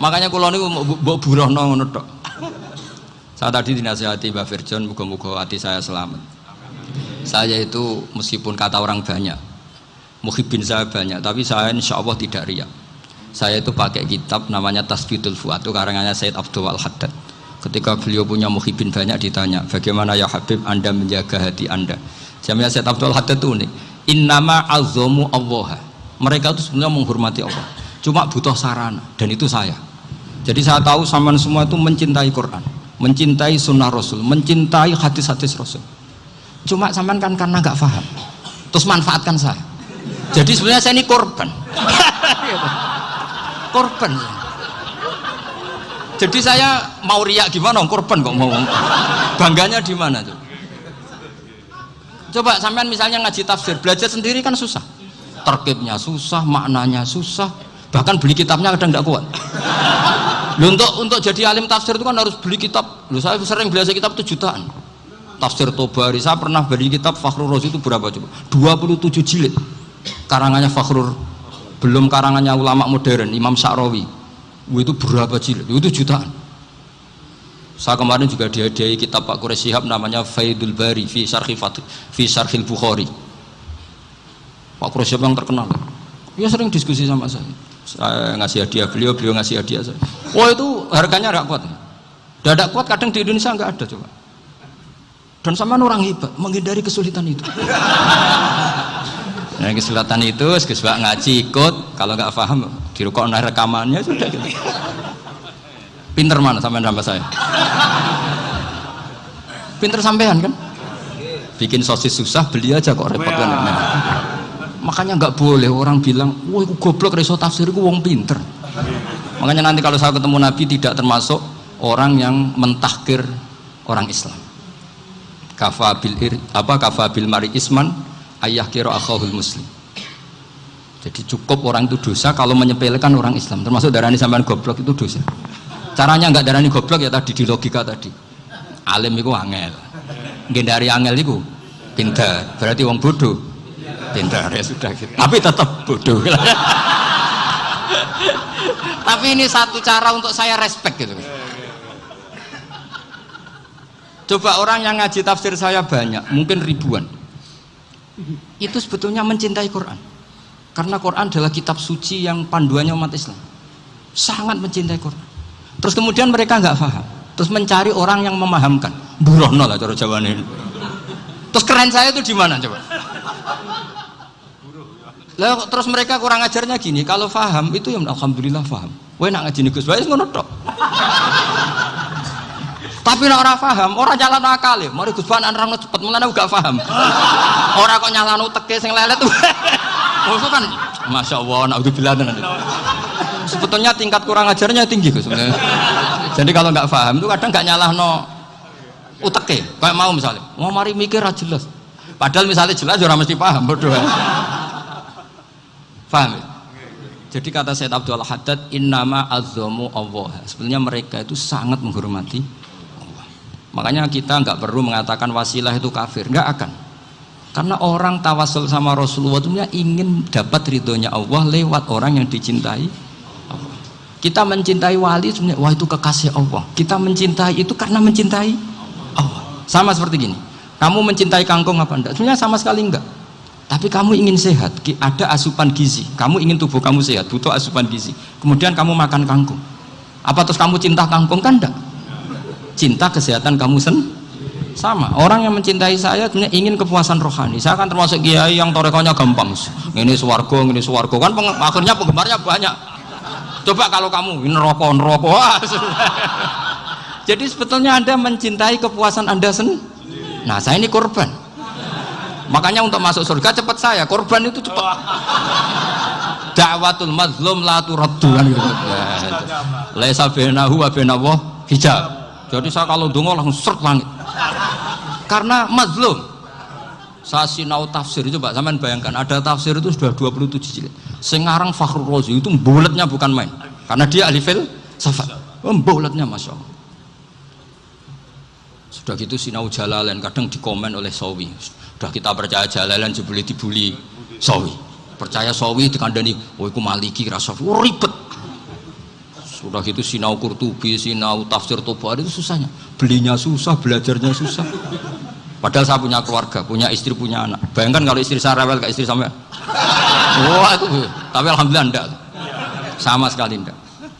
Makanya kula niku mbok burohno ngono tok. Saya tadi dinasihati Mbak Firjon, muga-muga hati saya selamat. Saya itu meskipun kata orang banyak, muhibbin saya banyak, tapi saya insya Allah tidak riya. Saya itu pakai kitab namanya Tasbidul Fuad, itu karangannya Said Abdul Al-Haddad. Ketika beliau punya muhibbin banyak ditanya, bagaimana ya Habib Anda menjaga hati Anda? Jamnya Said Abdul Al-Haddad itu nih, Innama azzamu Allah. Mereka itu sebenarnya menghormati Allah. Cuma butuh sarana dan itu saya. Jadi saya tahu sampean semua itu mencintai Quran, mencintai sunnah Rasul, mencintai hadis-hadis Rasul. Cuma sampean kan karena nggak paham, terus manfaatkan saya. Jadi sebenarnya saya ini korban. Korban. Jadi saya mau riak gimana? Korban kok mau. Bangganya di mana tuh? Coba sampean misalnya ngaji tafsir, belajar sendiri kan susah. Terkibnya susah, maknanya susah, bahkan beli kitabnya kadang tidak kuat. Loh, untuk jadi alim tafsir itu kan harus beli kitab. Loh, saya sering belajar kitab itu jutaan. Tafsir Tobari, saya pernah beli kitab Fakhrur Razi itu berapa coba? 27 jilid. Karangannya Fakhrur, belum karangannya ulama modern, Imam Sya'rawi. Itu berapa jilid? Itu jutaan. Saya kemarin juga dihadiahi kitab Pak Quraish Shihab namanya Faidul Bari fi Syarhil Bukhari. Pak Quraish Shihab yang terkenal. Dia sering diskusi sama saya. Saya ngasih hadiah beliau ngasih hadiah saya. Wah, itu harganya nggak kuat. Tidak kuat kadang di Indonesia nggak ada coba. Dan sama orang hebat menghindari kesulitan itu. Nah, kesulitan itu sebab ngaji ikut, kalau nggak paham dirukok rekamannya sudah gitu. Pinter mana sampean sama saya? Pinter sampean kan? Bikin sosis susah, beli aja kok repot kan. Makanya nggak boleh orang bilang, wah itu goblok reso tafsir itu wong pinter. Makanya nanti kalau saya ketemu Nabi tidak termasuk orang yang mentahkir orang Islam. Kafabil mari isman ayah kira akhahul muslim. Jadi cukup orang itu dosa kalau menyepelekan orang Islam, termasuk darani sampean goblok itu dosa. Caranya nggak darani goblok ya tadi di logika tadi. Alim itu angel, gendari angel itu pintar, berarti wong bodoh. Pintar ya sudah gitu. Tapi tetap bodoh. Tapi ini satu cara untuk saya respect gitu. Coba orang yang ngaji tafsir saya banyak, mungkin ribuan. Itu sebetulnya mencintai Quran. Karena Quran adalah kitab suci yang panduannya umat Islam. Sangat mencintai Quran. Terus kemudian mereka nggak paham. Terus mencari orang yang memahamkan. Burono lah cara jawabannya. Terus keren saya itu di mana coba? Lah terus mereka kurang ajarnya gini, kalau paham itu ya alhamdulillah paham. Kowe nak ngaji Gus Bae ngono tok. Tapi nek ora paham, ora nyalano akale. Mari Gus Bae nerangno cepet mulane gak paham. Ora kok nyalano teke sing lelet. Itu kan masyaallah naudzubillah tenan. Sebetulnya tingkat kurang ajarnya tinggi Gus. Jadi kalau nggak paham itu kadang nggak nyalahno uteke. Kayak mau misalnya, mau mari mikir ra jelas. Padahal misalnya jelas ora mesti paham bodoh. Paham ya? Jadi kata Sayyid Abdul Haddad, innama azzamu Allah. Sebenarnya mereka itu sangat menghormati Allah. Makanya kita nggak perlu mengatakan wasilah itu kafir, nggak akan. Karena orang tawasul sama Rasulullah itu ingin dapat ridhonya Allah lewat orang yang dicintai Allah. Kita mencintai wali sebenarnya, wah itu kekasih Allah. Kita mencintai itu karena mencintai Allah. Sama seperti gini, kamu mencintai kangkung apa enggak? Sebenarnya sama sekali enggak. Tapi kamu ingin sehat, ada asupan gizi. Kamu ingin tubuh kamu sehat, butuh asupan gizi. Kemudian kamu makan kangkung. Apa terus kamu cinta kangkung? Kan enggak. Cinta kesehatan kamu sama. Orang yang mencintai saya sebenarnya ingin kepuasan rohani. Saya kan termasuk kiai yang torekonya gampang. Ini swarga kan akhirnya penggemarnya banyak. Coba kalau kamu ini neraka. Wah, jadi sebetulnya Anda mencintai kepuasan Anda sendiri. Nah, saya ini korban. Makanya untuk masuk surga cepat saya, korban itu cepat. Da'watul mazlum la turaddu kan gitu. Laisa bainahu wa bainallah hijab. Jadi saya kalau donga langsung seret langit. Karena mazlum. Saya sinau tafsir itu, Pak, sampean bayangkan ada tafsir itu sudah 27 jilid. Sing ngarang Fakhrur Razi itu bulatnya bukan main. Karena dia ahli filsafat. Bulatnya Masya Allah. Sudah gitu sinau Jalalain kadang dikomen oleh Sawi. Sudah kita percaya Jalalain jebule dibuli Sawi. Percaya Sawi dikandani, oh iku Maliki rasa ribet. Sudah gitu sinau Qurtubi, sinau tafsir Tobari itu susahnya. Belinya susah, belajarnya susah. Padahal saya punya keluarga, punya istri, punya anak. Bayangkan kalau istri saya rewel kayak istri sampai. Wah itu, tapi alhamdulillah enggak. Sama sekali enggak.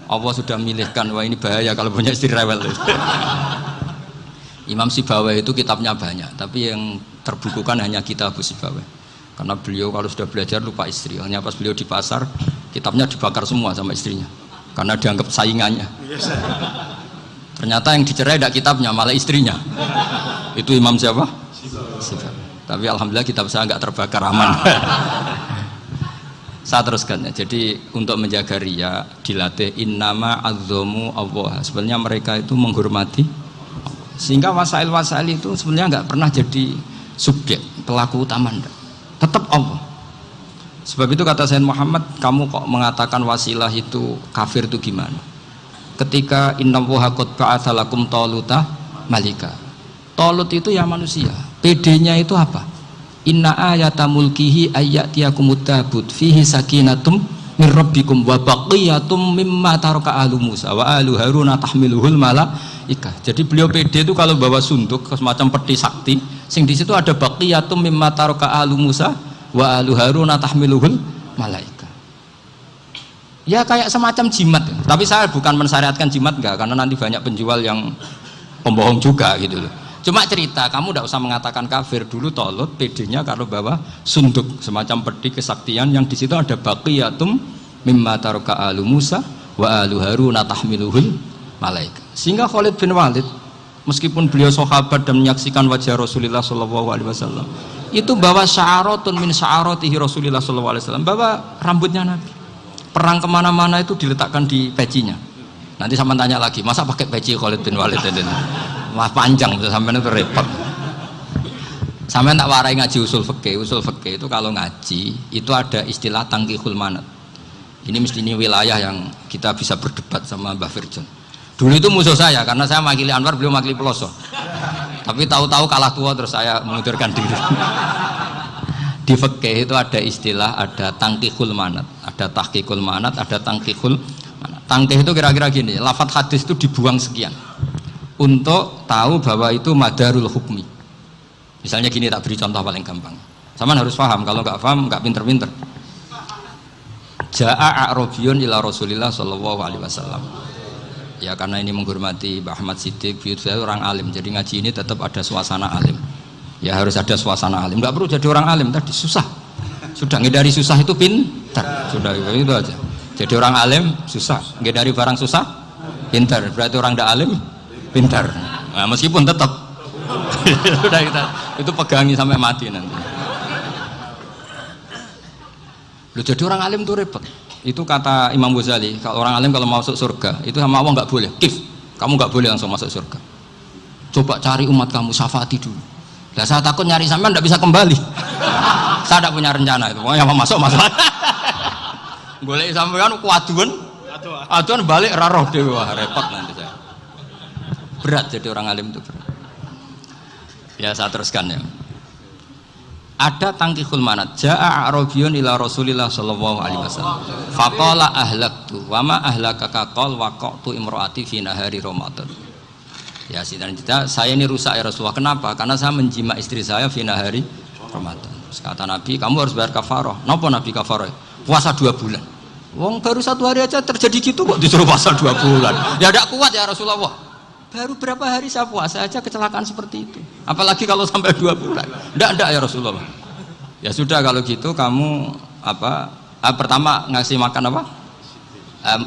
Allah sudah milihkan, wah ini bahaya kalau punya istri rewel. Imam Sibawai itu kitabnya banyak, tapi yang terbukukan hanya kitab Sibawai. Karena beliau kalau sudah belajar lupa istri. Hanya pas beliau di pasar, kitabnya dibakar semua sama istrinya. Karena dianggap saingannya. Ternyata yang dicerai tidak kitabnya, malah istrinya. Itu Imam siapa? Sifat. Tapi alhamdulillah kitab saya nggak terbakar, aman. Saya teruskan ya. Jadi untuk menjaga riya dilatih innama azzamu Allah. Sebenarnya mereka itu menghormati Allah. Sehingga wasail-wasail itu sebenarnya nggak pernah jadi subjek pelaku utama, enggak. Tetap Allah. Sebab itu kata Sayyid Muhammad, kamu kok mengatakan wasilah itu kafir itu gimana? Ketika innallaha qad ba'atsa lakum taluta malika. Talut itu ya manusia. PD-nya itu apa? Inna ayata mulkihi ayyatiyakumut tabut fihi sakinatum min rabbikum wa baqiyatum mimma taraka ahlu Musa wa ahlu Harun tahmiluhul malaikah. Jadi beliau PD itu kalau bawa sunduk semacam peti sakti, sing di situ ada baqiyatum mimma taraka ahlu Musa wa ahlu Harun tahmiluhul malaikah. Ya kayak semacam jimat. Tapi saya bukan mensyariatkan jimat enggak, karena nanti banyak penjual yang pembohong juga gitu loh. Cuma cerita, kamu tidak usah mengatakan kafir. Dulu Tolut PD-nya kalau bawa sunduk semacam peti kesaktian yang di situ ada baqiyatum mimma taraka alu Musa wa alu Harun tahmiluhul malaika. Sehingga Khalid bin Walid meskipun beliau sahabat dan menyaksikan wajah Rasulullah SAW, itu bawa sya'aratun min sya'aratihi Rasulullah SAW, bawa rambutnya Nabi. Perang kemana-mana itu diletakkan di pecinya. Nanti sama tanya lagi, masa pakai peci Khalid bin Walid ini? Wah panjang, sampai itu repot. Sampai tak warai ngaji usul fikih. Usul fikih itu kalau ngaji itu ada istilah tangkihul manat. Ini mesti ini wilayah yang kita bisa berdebat sama Mbah Firjon. Dulu itu musuh saya karena saya makili Anwar, beliau makili Peloso. Tapi tahu-tahu kalah tua terus saya mengundurkan diri. Di fikih itu ada istilah, ada tangkihul manat, ada tahqiqul manat, ada tangkihul manat. Tangkih itu kira-kira gini, lafadz hadis itu dibuang sekian untuk tahu bahwa itu madarul hukmi. Misalnya gini, tak beri contoh paling gampang. Sama harus paham, kalau nggak paham nggak pinter-pinter. Ja'a a'rabiyun ila Rasulillah sallallahu alaihi wasallam. Ya karena ini menghormati Mbah Ahmad Siddiq, saya orang alim, jadi ngaji ini tetap ada suasana alim. Ya harus ada suasana alim. Nggak perlu jadi orang alim tadi susah. Sudah ngedari susah itu pintar. Sudah itu aja. Jadi orang alim susah, ngedari barang susah pintar. Berarti orang tidak alim pintar. Nah, meskipun tetap sudah kita itu pegangi sampai mati nanti. Loh, jadi orang alim itu repot. Itu kata Imam Ghazali, kalau orang alim kalau mau masuk surga itu sama Allah nggak boleh. Kif, kamu nggak boleh langsung masuk surga. Coba cari umat kamu, syafaati dulu. Nah, saya takut nyari sampean tidak bisa kembali. Saya tidak punya rencana itu. Pokoknya mau masuk masalah. Boleh sampean kuaduan, aduan balik raroh dewa, repot nanti saya. Berat jadi orang alim itu berat. Ya saya teruskan ya. Ada tangkihul manat. Ja'a a'rabiyun ila Rasulillah sallallahu alaihi wasallam. Faqala ahlaktu wa ma ahlakaka qal waqatu imraati fi nahari Ramadan. Ya sidang saya ini rusak ya Rasulullah. Kenapa? Karena saya menjima istri saya fi nahari Ramadan. Terus kata Nabi, kamu harus bayar kafarah. Napa Nabi kafarah? Puasa 2 bulan. Wong baru 1 hari aja terjadi gitu kok disuruh puasa 2 bulan. Ya tidak kuat ya Rasulullah. Baru berapa hari saya puasa aja kecelakaan seperti itu. Apalagi kalau sampai 2 bulan. Tidak ya Rasulullah. Ya sudah kalau gitu kamu apa? Pertama ngasih makan apa?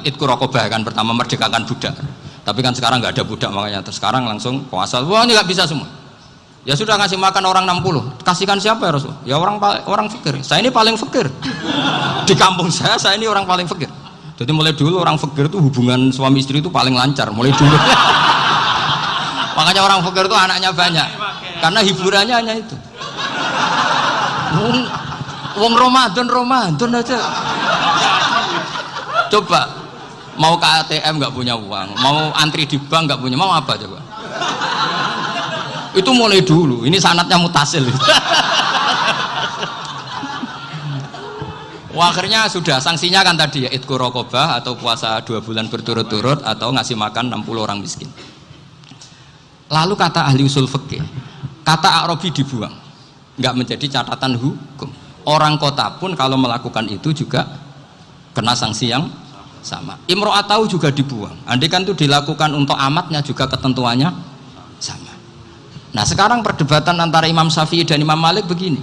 Itku rokobah kan, pertama merdekakan budak. Tapi kan sekarang nggak ada budak makanya. Terus sekarang langsung puasa. Wah ini nggak bisa semua. Ya sudah ngasih makan orang 60. Kasihkan siapa ya Rasul? Ya orang fakir. Saya ini paling fakir. Di kampung saya ini orang paling fakir. Jadi mulai dulu orang fakir itu hubungan suami istri itu paling lancar. Mulai dulu. Makanya orang fakir itu anaknya banyak. Karena hiburannya hanya itu. Wong Ramadan aja. Coba mau ke ATM nggak punya uang, mau antri di bank nggak punya, mau apa coba? Itu mulai dulu. Ini sanatnya mutasil. Wah, akhirnya sudah sanksinya kan tadi ya itqu raqabah atau puasa 2 bulan berturut-turut atau ngasih makan 60 orang miskin. Lalu kata ahli usul fikih, kata a'rabi dibuang, nggak menjadi catatan hukum. Orang kota pun kalau melakukan itu juga kena sanksi yang sama. Imro'atau juga dibuang. Andai kan itu dilakukan untuk amatnya juga ketentuannya sama. Nah sekarang perdebatan antara Imam Syafi'i dan Imam Malik begini.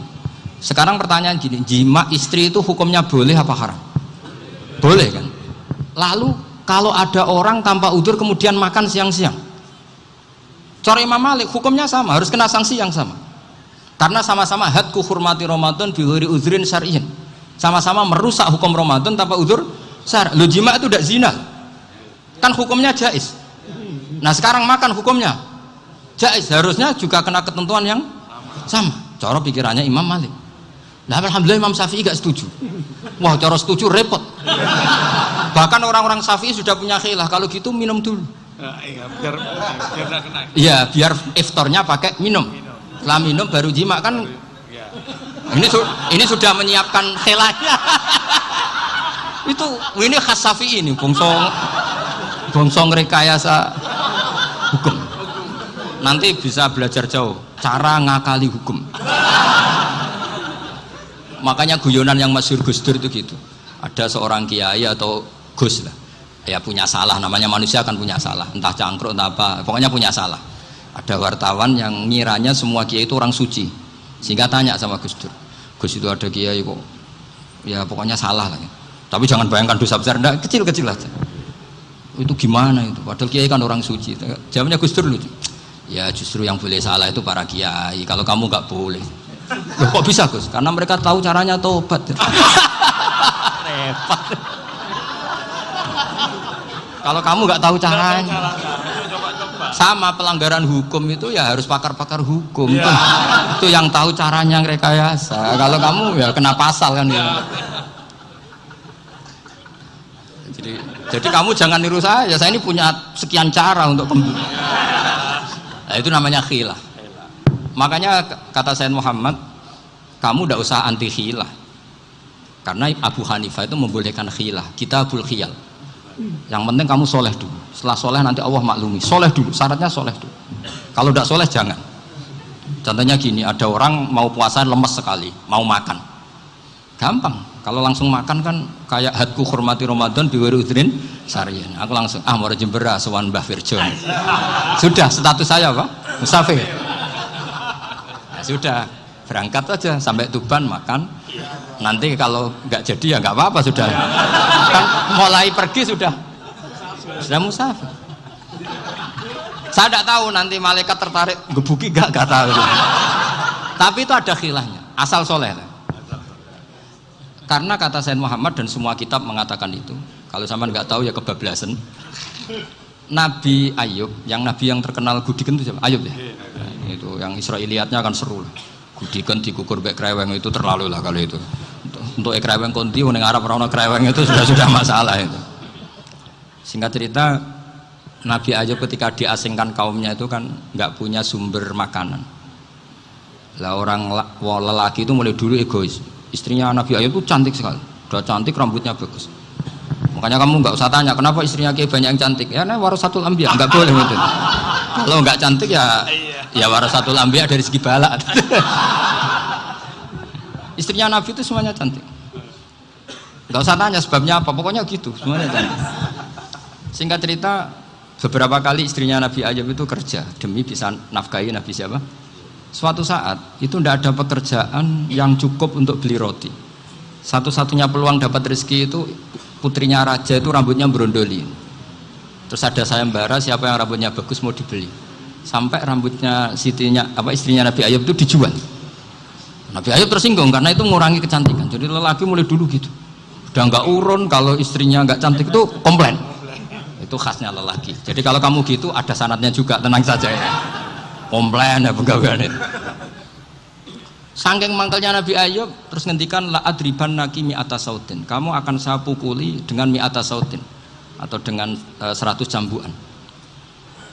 Sekarang pertanyaan gini, jima istri itu hukumnya boleh apa haram? Boleh kan? Lalu kalau ada orang tanpa udzur kemudian makan siang-siang, cara Imam Malik hukumnya sama, harus kena sanksi yang sama. Karena sama-sama hadku hurmati Ramadan bi ghairi uzrin syar'iyyin. Sama-sama merusak hukum Ramadan tanpa udzur syar'i. Lo jima itu tidak zina. Kan hukumnya jais. Nah, sekarang makan hukumnya jais, harusnya juga kena ketentuan yang sama. Cara pikirannya Imam Malik. Nah, alhamdulillah Imam Syafi'i gak setuju. Wah, cara setuju repot. Bahkan orang-orang Syafi'i sudah punya khilaf, kalau gitu minum dulu. Iya, biar iftarnya pakai minum. Setelah minum baru jima kan. Ini sudah menyiapkan khilafnya. Ini khas Syafi'i ini, bongsong rekayasa hukum. Nanti bisa belajar jauh cara ngakali hukum. Makanya guyonan yang masyhur Gus Dur itu gitu. Ada seorang kiai atau Gus lah, ya punya salah, namanya manusia kan punya salah, entah cangkruk entah apa, pokoknya punya salah. Ada wartawan yang ngiranya semua kiai itu orang suci, sehingga tanya sama Gus Dur, Gus itu ada kiai kok, ya pokoknya salah lah. Tapi jangan bayangkan dosa besar, enggak, kecil-kecil aja. Itu gimana itu? Padahal kiai kan orang suci. Jawabnya Gus Dur lucu. Ya justru yang boleh salah itu para kiai. Kalau kamu nggak boleh. Loh, kok bisa Gus? Karena mereka tahu caranya tobat. Repot. Kalau kamu nggak tahu caranya, sama pelanggaran hukum itu ya harus pakar-pakar hukum. Itu yang tahu caranya yang rekayasa. Kalau kamu ya kena pasal kan ya. Jadi kamu jangan niru saya ini punya sekian cara untuk nah, itu namanya khilah. Makanya kata Sayyid Muhammad, kamu tidak usah anti khilah, karena Abu Hanifah itu membolehkan khilah, kitabul khiyal. Yang penting kamu soleh dulu, setelah soleh nanti Allah maklumi. Soleh dulu, syaratnya soleh dulu. Kalau tidak soleh jangan. Contohnya gini, ada orang mau puasa lemes sekali, mau makan, gampang. Kalau langsung makan kan kayak hadku hormati Ramadan bi ghairi udhrin syar'iyyin. Aku langsung mau jembera sowan Mbah Firjo. Sudah status saya apa? Musafir. Ya sudah, berangkat aja sampai Tuban makan. Nanti kalau nggak jadi ya nggak apa-apa sudah. Kan mulai pergi sudah musafir. Saya tidak tahu nanti malaikat tertarik gebuki nggak tahu. Tapi itu ada khilahnya, asal soleh. Karena kata Sayyid Muhammad dan semua kitab mengatakan itu. Kalau sampean nggak tahu ya kebablasan. Nabi Ayub, nabi yang terkenal Gudiken itu siapa? Ayub ya. Nah, itu yang Israiliyatnya akan seru lah. Gudiken dikukur bek kreweng itu terlalu lah kalau itu. Untuk kreweng konti ning Arab ora ono kreweng itu sudah masalah itu. Singkat cerita, Nabi Ayub ketika diasingkan kaumnya itu kan nggak punya sumber makanan. Lah orang lelaki itu mulai dulu egois. Istrinya Nabi Ayub itu cantik sekali, udah cantik, rambutnya bagus. Makanya kamu nggak usah tanya kenapa istrinya kayak banyak yang cantik. Ya, warasatul anbiya, nggak boleh gitu. Kalau nggak cantik ya warasatul anbiya dari segi balak. Istrinya Nabi itu semuanya cantik. Nggak usah tanya sebabnya apa, pokoknya gitu, semuanya cantik. Singkat cerita, beberapa kali istrinya Nabi Ayub itu kerja demi bisa nafkahi Nabi siapa? Suatu saat itu tidak ada pekerjaan yang cukup untuk beli roti. Satu-satunya peluang dapat rezeki itu putrinya raja itu rambutnya berondoli. Terus ada sayembara siapa yang rambutnya bagus mau dibeli. Sampai rambutnya istrinya Nabi Ayub itu dijual. Nabi Ayub tersinggung karena itu mengurangi kecantikan. Jadi lelaki mulai dulu gitu. Udah nggak urun kalau istrinya nggak cantik itu komplain. Itu khasnya lelaki. Jadi kalau kamu gitu ada sanadnya juga, tenang saja ya. Komplain ya pegawaian itu. Saking mangkalnya Nabi Ayub terus ngendikan la adriban naki mi'ata sautin. Kamu akan saya pukuli dengan mi'ata sautin atau dengan 100 jambuan.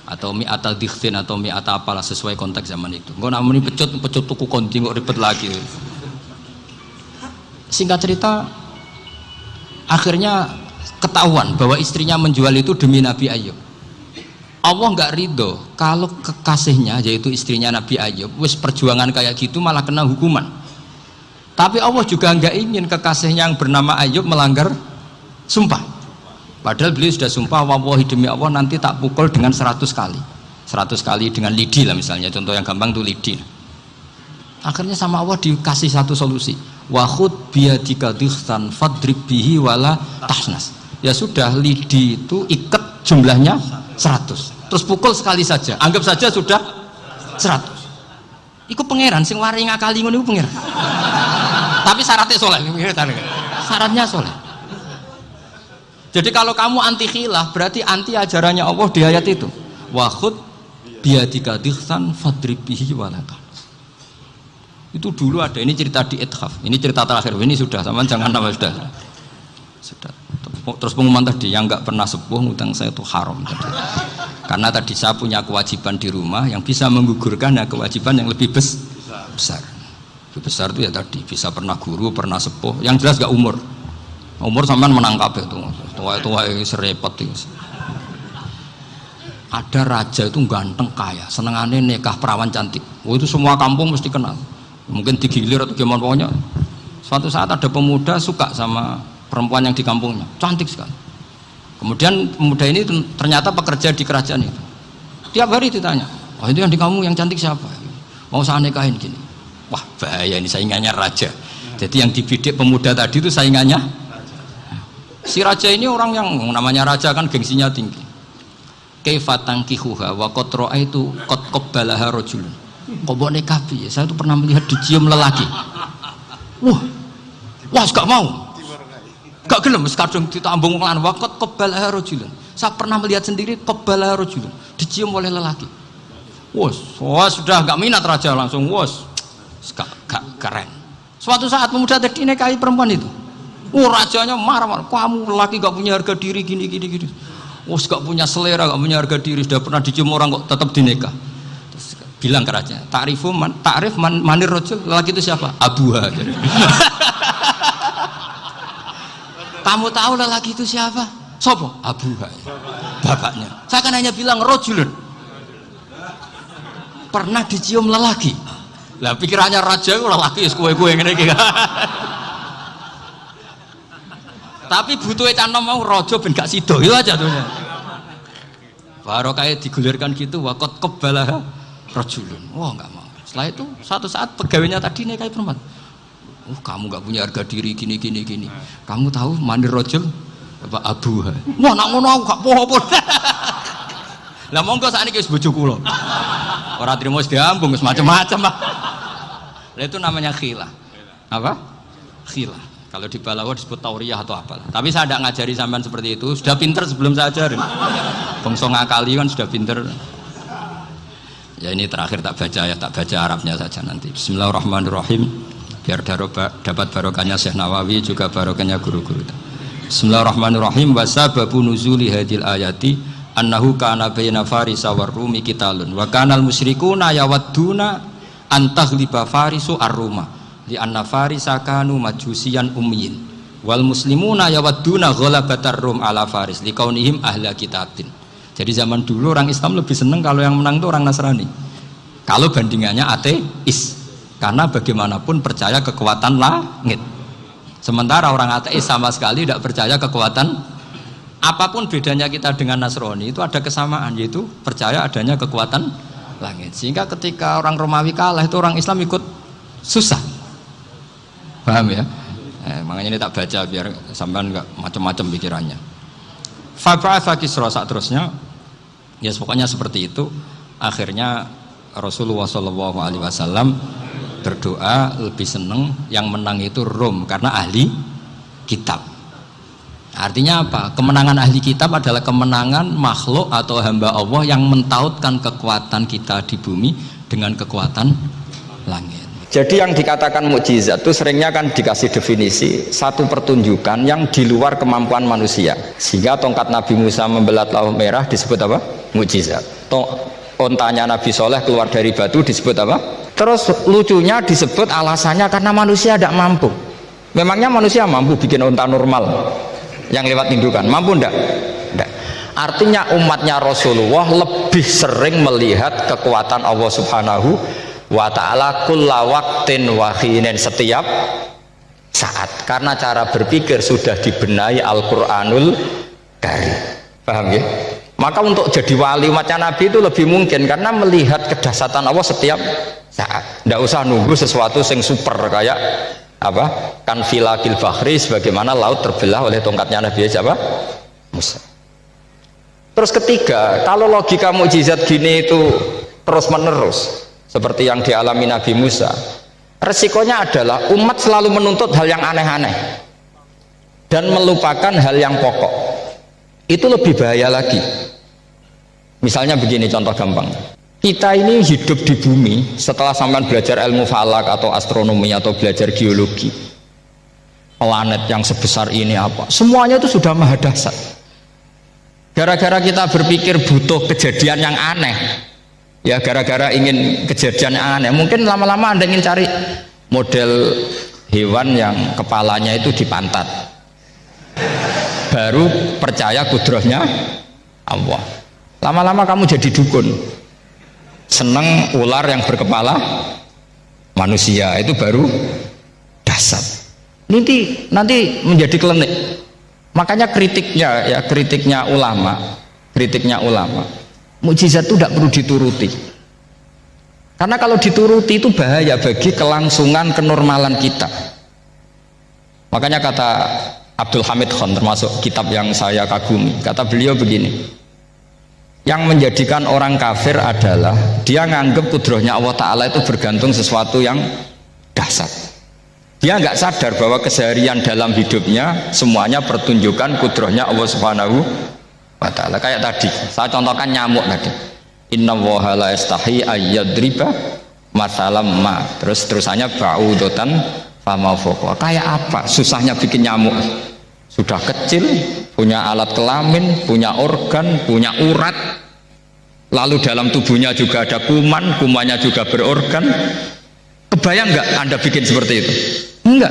Atau mi'ata dikhtin atau mi'ata apalah sesuai konteks zaman itu. Engko namanya pecut tuku konti kok ribet lagi. Singkat cerita akhirnya ketahuan bahwa istrinya menjual itu demi Nabi Ayub. Allah nggak ridho kalau kekasihnya yaitu istrinya Nabi Ayub wis perjuangan kayak gitu malah kena hukuman. Tapi Allah juga nggak ingin kekasihnya yang bernama Ayub melanggar sumpah. Padahal beliau sudah sumpah, wallahi demi Allah nanti tak pukul dengan 100 kali. 100 kali dengan lidi lah misalnya, contoh yang gampang tuh lidi. Akhirnya sama Allah dikasih satu solusi. Wa khud biyadika dighsan fadrib bihi wala tahnas. Ya sudah, lidi itu ikat jumlahnya 100. Terus pukul sekali saja. Anggap saja sudah 100. Iku pangeran sing wari ngakali ngono iku pangeran. Tapi syaratnya soleh. Syaratnya soleh. Jadi kalau kamu anti khilaf berarti anti ajarannya Allah di ayat itu. Wa khud biyadika dighsan fadrib bihi wala tahnas. Itu dulu ada, ini cerita di Ithaf, ini cerita terakhir, ini sudah, sama jangan nama sudah. Terus pengumuman tadi, yang nggak pernah sepuh ngutang saya itu haram tadi. Karena tadi saya punya kewajiban di rumah yang bisa menggugurkan ya kewajiban yang lebih besar. Lebih besar itu ya tadi, bisa pernah guru, pernah sepuh, yang jelas nggak umur. Umur sampean menang kabeh tuh, tua serepot itu. Ada raja itu ganteng kaya, senengannya nikah perawan cantik. Oh, itu semua kampung mesti kenal. Mungkin digilir atau gimana pokoknya. Suatu saat ada pemuda suka sama perempuan yang di kampungnya, cantik sekali. Kemudian pemuda ini ternyata pekerja di kerajaan itu. Tiap hari ditanya, oh itu yang di kampung yang cantik siapa? Mau saya nikahin gini. Wah bahaya, ini saingannya raja. Jadi yang dibidik pemuda tadi itu saingannya. Si raja ini orang yang namanya raja kan gengsinya tinggi. Kaifatang kihuha wa qad ra'aitu qad qabbalaha rajulun. Kok boleh kapi? Saya tuh pernah melihat dicium lelaki. Wah, gak mau. Gak gelem, kadang ditambung lan waqat qabbalaha rajulun. Saya pernah melihat sendiri qabbalaha rajulun, dicium oleh lelaki. Wah, sudah gak minat raja langsung. Gak keren. Suatu saat pemuda tadi nikahi perempuan itu. Rajanya marah-marah. Kamu lelaki gak punya harga diri gini. Gak punya selera, gak punya harga diri. Sudah pernah dicium orang kok tetap dinikah. Bilang ke raja, takrif manir rojul, lelaki itu siapa? Abuha. Kamu tahu lelaki itu siapa? Sopo? Abuha. Bapaknya. Saya kan hanya bilang rojulun. Pernah dicium lelaki. Lah pikirannya raja itu lelaki kue-kue ngene iki. Tapi butuhe canom mau rojo ben gak sido itu aja tuh. Baru kayak digulirkan gitu waqat qabbalah rajulun. Wah nggak mau. Setelah itu suatu saat pegawainya tadi nikahi perempuan. Kamu nggak punya harga diri gini. Kamu tahu manir rajul apa abuha? Wah nak ngono aku gak apa-apa. Lah monggo sakniki wis bojo kula. Ora trimo wis diambung wis macam-macam. Lah itu namanya khilah. Apa? Khilah. Kalau di Balawa disebut tauriyah atau apa. Tapi saya tidak ngajari sampean seperti itu. Sudah pinter sebelum saya ajarin. Bangsa ngakali kan sudah pinter. Ya ini terakhir tak baca Arabnya saja nanti. Bismillahirrahmanirrahim. Biar dapat barokahnya Syekh Nawawi juga barokahnya guru-guru. Bismillahirrahmanirrahim. Wa sababu nuzuli hadil ayati annahu kana baina farisa war rumi qitalun wa kana al musyrikuuna yawadduna an taghliba farisu ar-ruma li anna farisa kanu majusiyan ummiyin wal muslimuna yawadduna ghalabatar rum ala faris liqaunihim ahla kitabin. Jadi zaman dulu orang Islam lebih senang kalau yang menang itu orang Nasrani. Kalau bandingannya ateis, karena bagaimanapun percaya kekuatan langit. Sementara orang ateis sama sekali tidak percaya kekuatan. Apapun bedanya kita dengan Nasrani itu ada kesamaan, yaitu percaya adanya kekuatan langit. Sehingga ketika orang Romawi kalah itu orang Islam ikut susah. Paham ya? Makanya ini tak baca biar sampean nggak macam-macam pikirannya. Fab'atha Kisra saat terusnya ya pokoknya seperti itu. Akhirnya Rasulullah SAW berdoa lebih seneng yang menang itu Rom karena ahli kitab. Artinya apa? Kemenangan ahli kitab adalah kemenangan makhluk atau hamba Allah yang mentautkan kekuatan kita di bumi dengan kekuatan langit. Jadi yang dikatakan mukjizat itu seringnya kan dikasih definisi satu pertunjukan yang di luar kemampuan manusia. Sehingga tongkat Nabi Musa membelah Laut Merah disebut apa? Mukjizat. Ontanya Nabi Soleh keluar dari batu disebut apa? Terus lucunya disebut alasannya karena manusia tidak mampu. Memangnya manusia mampu bikin onta normal yang lewat indukan? Mampu enggak? Enggak. Artinya umatnya Rasulullah lebih sering melihat kekuatan Allah Subhanahu wa ta'ala kulla waqtin wa khinin, setiap saat, karena cara berpikir sudah dibenahi Al-Qur'anul Karim. Paham ya? Maka untuk jadi wali umatnya Nabi itu lebih mungkin karena melihat kedahsyatan Allah setiap saat. Tidak usah nunggu sesuatu yang super kayak apa? Kan filakil bahri, sebagaimana laut terbelah oleh tongkatnya Nabi siapa? Musa. Terus ketiga, kalau logika mukjizat gini itu terus menerus seperti yang dialami Nabi Musa, resikonya adalah umat selalu menuntut hal yang aneh-aneh dan melupakan hal yang pokok. Itu lebih bahaya lagi. Misalnya begini contoh gampang, kita ini hidup di bumi setelah sampean belajar ilmu falak atau astronomi atau belajar geologi, planet yang sebesar ini apa, semuanya itu sudah maha dahsyat. Gara-gara kita berpikir butuh kejadian yang aneh, ya gara-gara ingin kejadian yang aneh, mungkin lama-lama Anda ingin cari model hewan yang kepalanya itu di pantat, baru percaya kudrahnya Allah. Lama-lama kamu jadi dukun, seneng ular yang berkepala manusia, itu baru dahsyat. Nanti menjadi klinik. Makanya kritiknya ulama, mukjizat itu tidak perlu dituruti. Karena kalau dituruti itu bahaya bagi kelangsungan kenormalan kita. Makanya kata Abdul Hamid Khan, termasuk kitab yang saya kagumi, kata beliau begini, yang menjadikan orang kafir adalah dia nganggep kudrahnya Allah Ta'ala itu bergantung sesuatu yang dahsyat. Dia nggak sadar bahwa keseharian dalam hidupnya semuanya pertunjukan kudrahnya Allah Subhanahu wa Ta'ala. Kayak tadi saya contohkan nyamuk tadi, inna woha la yastahi ayyadriba masalam ma, terus terusannya ba'udotan fama foko. Kayak apa susahnya bikin nyamuk? Sudah kecil, punya alat kelamin, punya organ, punya urat, lalu dalam tubuhnya juga ada kuman, kumannya juga berorgan. Kebayang nggak Anda bikin seperti itu? Enggak.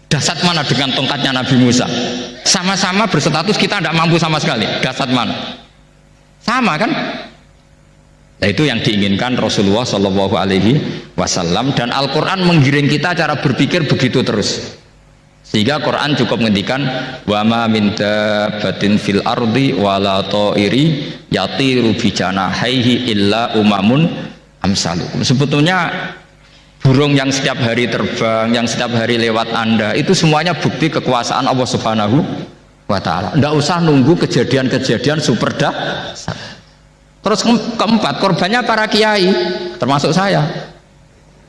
Dahsyat mana dengan tongkatnya Nabi Musa? Sama-sama berstatus kita tidak mampu sama sekali. Dahsyat mana? Sama kan? Nah, itu yang diinginkan Rasulullah Shallallahu Alaihi Wasallam, dan Al-Quran menggiring kita cara berpikir begitu terus. Sehingga Quran cukup menghentikan wa ma min dabbatin fil ardi wala ta'iri yatiru bi janahaihi illa umamun amsalukum. Sebetulnya burung yang setiap hari terbang, yang setiap hari lewat Anda, itu semuanya bukti kekuasaan Allah Subhanahu wa Ta'ala. Tidak usah nunggu kejadian-kejadian super dahsyat. Terus keempat, korbannya para kiai, termasuk saya.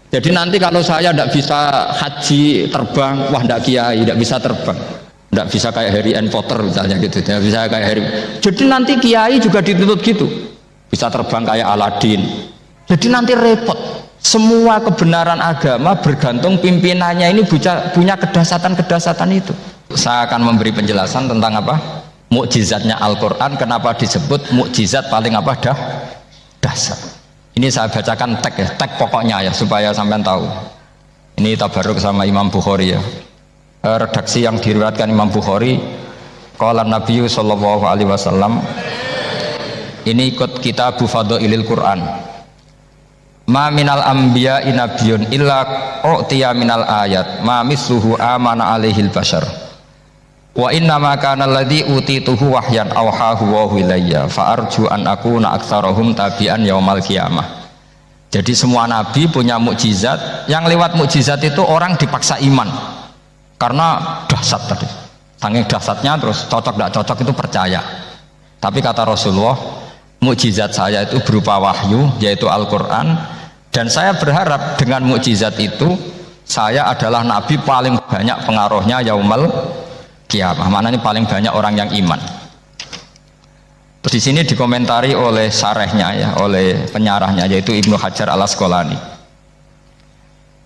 Jadi nanti kalau saya tidak bisa haji terbang, wah tidak kiai, tidak bisa terbang, tidak bisa kayak Harry and Potter misalnya gitu, tidak bisa kayak Harry. Jadi nanti kiai juga dituntut gitu, bisa terbang kayak Aladin. Jadi nanti repot. Semua kebenaran agama bergantung pimpinannya ini punya kedahsyatan-kedahsyatan itu. Saya akan memberi penjelasan tentang apa? Mukjizatnya Al-Quran, kenapa disebut mukjizat paling apa? Dahsyat. Ini saya bacakan tag pokoknya ya, supaya sampean tahu. Ini tabaruk sama Imam Bukhari ya. Redaksi yang diriwayatkan Imam Bukhari, qala Nabi sallallahu alaihi wasallam, ini ikut kitab Fadhailil Quran. Ma minal anbiya inabiun illa u'tiya minal ayat ma misluhu amana alaihil bashar wa inna ma kana alladhi utituhu wahyan awhahu wa ilayya fa arju an akuna aktsarahum tabi'an yaumal qiyamah. Jadi semua nabi punya mukjizat, yang lewat mukjizat itu orang dipaksa iman karena dahsyat tadi, saking dahsyatnya, terus cocok tidak cocok itu percaya. Tapi kata Rasulullah, mukjizat saya itu berupa wahyu, yaitu Al-Quran. Dan saya berharap dengan mukjizat itu saya adalah nabi paling banyak pengaruhnya yaumal qiyamah. Maknanya paling banyak orang yang iman. Terus di sini dikomentari oleh syarehnya ya, oleh penyarahnya, yaitu Ibnu Hajar Al-Asqalani.